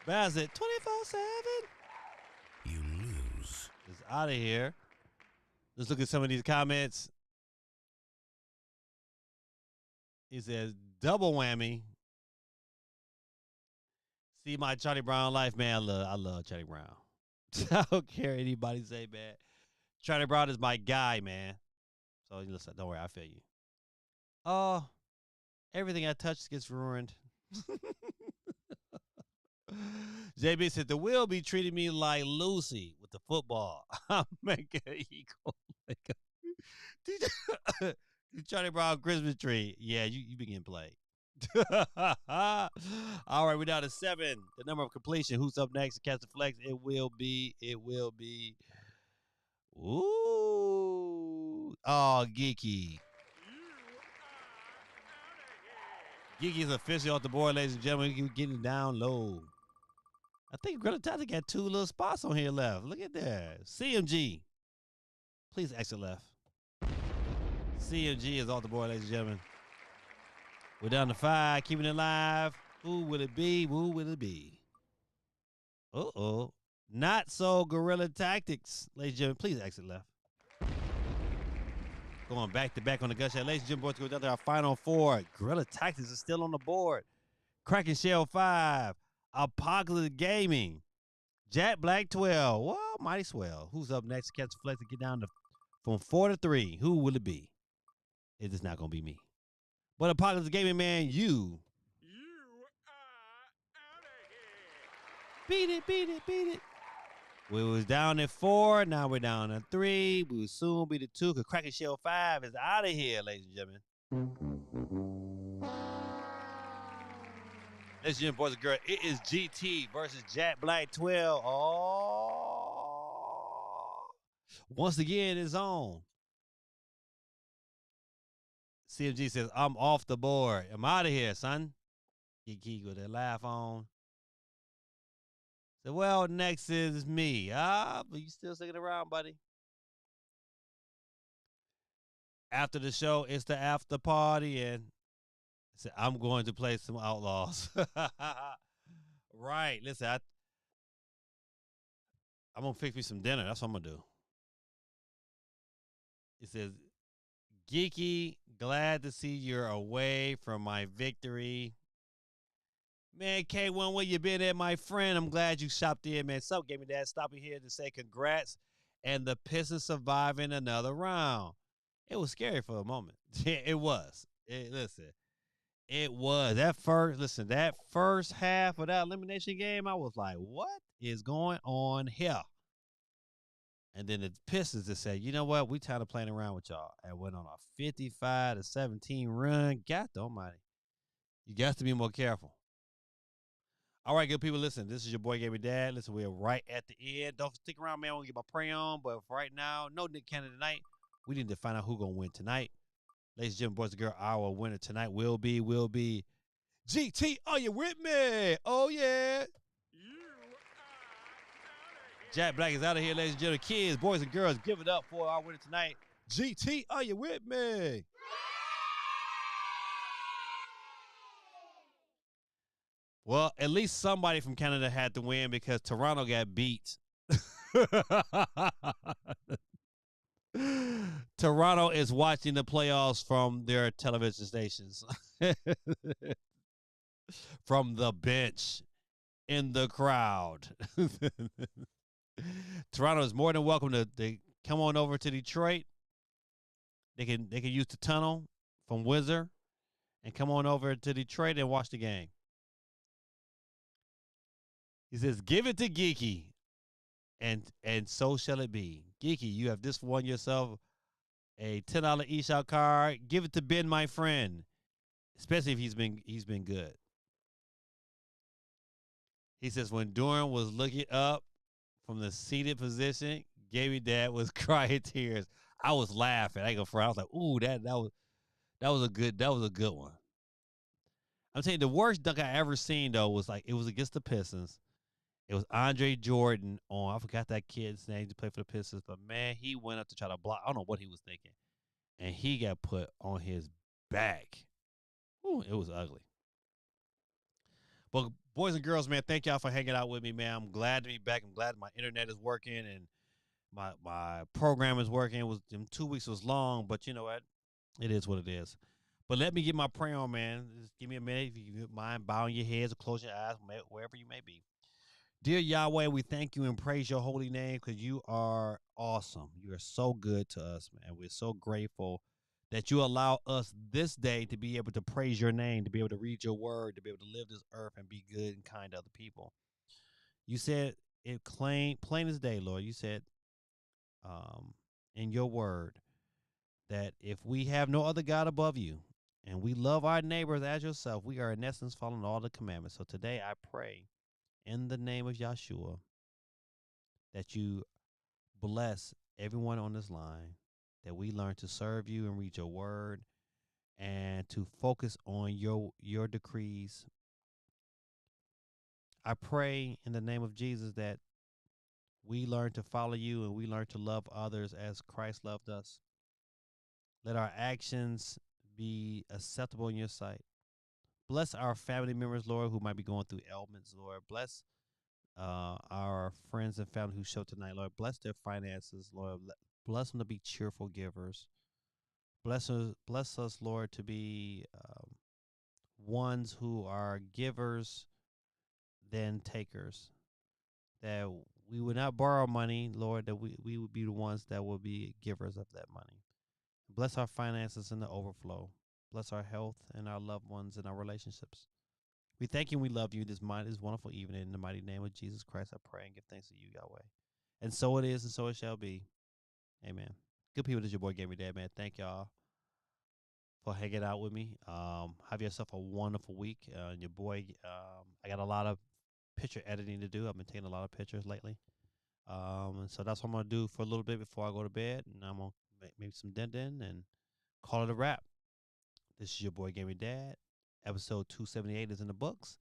Bassett, 24/7. You lose. Is out of here. Let's look at some of these comments. He says, double whammy. See my Charlie Brown life, man. I love Charlie Brown. I don't care anybody say, man. Charlie Brown is my guy, man. So listen, don't worry, I feel you. Oh, everything I touch gets ruined. JB said the will be treating me like Lucy with the football. I'm making an equal. Charlie Brown Christmas tree. Yeah, you begin played. All right, we're down to 7. The number of completion. Who's up next to catch the flex? It will be. Ooh. Oh, Geeky. Geeky's officially off the board, ladies and gentlemen. We're getting down low. I think Gorilla Tactic got 2 little spots on here left. Look at that. CMG. Please exit left. CMG is off the board, ladies and gentlemen. We're down to 5, keeping it live. Who will it be? Who will it be? Uh-oh. Not so Guerrilla Tactics. Ladies and gentlemen, please exit left. Going back to back on the gut shot. Ladies and gentlemen, boys, go down to our final 4. Guerrilla Tactics is still on the board. Kraken Shell 5. Apocalypse Gaming. Jack Black 12. Well, mighty swell. Who's up next? Catch the flex to get down to from 4 to 3. Who will it be? It is not going to be me. But Apocalypse Gaming, man, you beat it. We was down at 4. Now we're down at 3. We will soon be the 2 because Kraken Shell 5 is out of here, ladies and gentlemen. Ladies and gentlemen, boys and girls, it is GT versus Jack Black 12. Oh. Once again, it's on. CMG says, I'm off the board. I'm out of here, son. Geeky with a laugh on. So, well, next is me. But you still sticking around, buddy. After the show, it's the after party, and I said, I'm going to play some Outlaws. Right. Listen, I'm going to fix me some dinner. That's what I'm going to do. It says, Geeky, glad to see you're away from my victory. Man, K1, where you been at, my friend? I'm glad you shopped in, man. So gave me that. Stopping here to say congrats and the Pistons surviving another round. It was scary for a moment. It was. It was. That first half of that elimination game, I was like, what is going on here? And then the Pistons just said, you know what? We tired of playing around with y'all. And went on a 55-17 run. God almighty. You got to be more careful. All right, good people, listen. This is your boy, Gaming Dad. Listen, we're right at the end. Don't stick around, man. I want to get my prey on. But for right now, no Nick Cannon tonight. We need to find out who's going to win tonight. Ladies and gentlemen, boys and girls, our winner tonight will be GT. Are you with me? Oh, yeah. Jack Black is out of here, ladies and gentlemen. Kids, boys and girls, give it up for our winner tonight. GT, are you with me? Well, at least somebody from Canada had to win because Toronto got beat. Toronto is watching the playoffs from their television stations. From the bench in the crowd. Toronto is more than welcome to come on over to Detroit. They can use the tunnel from Windsor and come on over to Detroit and watch the game. He says, give it to Geeky, and so shall it be. Geeky, you have just won yourself a $10 eShop card. Give it to Ben, my friend, especially if he's been good. He says, when Durham was looking up from the seated position, Gaming Dad was crying tears. I was laughing. I go for. I was like, ooh, that was a good one. I'm telling you, the worst dunk I ever seen though was like it was against the Pistons. It was Andre Jordan on. I forgot that kid's name to play for the Pistons, but man, he went up to try to block. I don't know what he was thinking, and he got put on his back. Ooh, it was ugly. But Boys and girls, man, thank y'all for hanging out with me, man. I'm glad to be back. I'm glad my internet is working and my program is working. It was them 2 weeks was long, but you know what? It is what it is. But let me get my prayer on, man. Just give me a minute. If you mind bowing your heads or close your eyes, wherever you may be. Dear Yahweh, we thank you and praise your holy name because you are awesome. You are so good to us, man. We're so grateful that you allow us this day to be able to praise your name, to be able to read your word, to be able to live this earth and be good and kind to other people. You said it plain as day, Lord. You said in your word that if we have no other God above you and we love our neighbors as yourself, we are in essence following all the commandments. So today I pray in the name of Yahshua that you bless everyone on this line, that we learn to serve you and read your word and to focus on your decrees. I pray in the name of Jesus that we learn to follow you and we learn to love others as Christ loved us. Let our actions be acceptable in your sight. Bless our family members, Lord, who might be going through ailments, Lord. Bless our friends and family who show tonight, Lord. Bless their finances, Lord. Bless them to be cheerful givers. Bless us, Lord, to be ones who are givers than takers. That we would not borrow money, Lord, that we would be the ones that will be givers of that money. Bless our finances in the overflow. Bless our health and our loved ones and our relationships. We thank you and we love you this wonderful evening. In the mighty name of Jesus Christ, I pray and give thanks to you, Yahweh. And so it is and so it shall be. Amen. Good people, this is your boy Gamey Dad, man. Thank y'all for hanging out with me. Have yourself a wonderful week. Your boy, I got a lot of picture editing to do. I've been taking a lot of pictures lately. And so that's what I'm going to do for a little bit before I go to bed. And I'm going to make maybe some dent in and call it a wrap. This is your boy Gamey Dad. Episode 278 is in the books.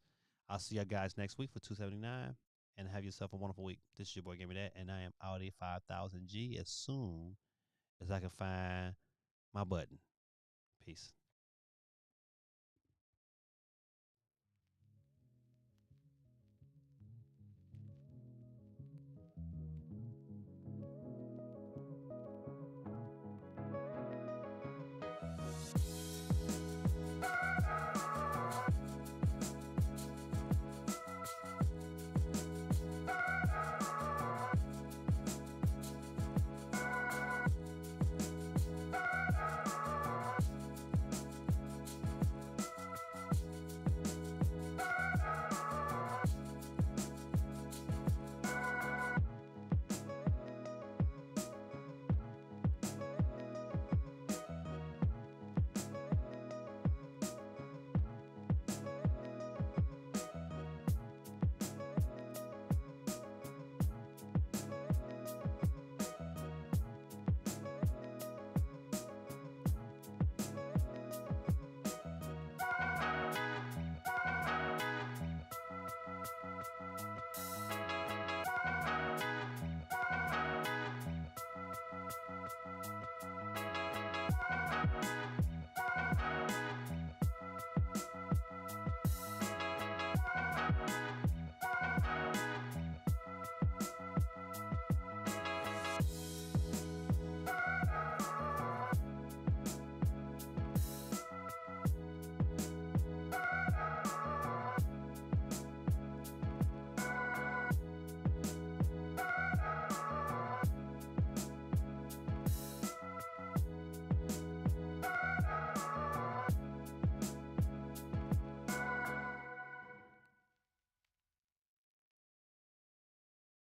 I'll see you guys next week for 279. And have yourself a wonderful week. This is your boy Gamey Dad. And I am Audi 5000G as soon as I can find my button. Peace.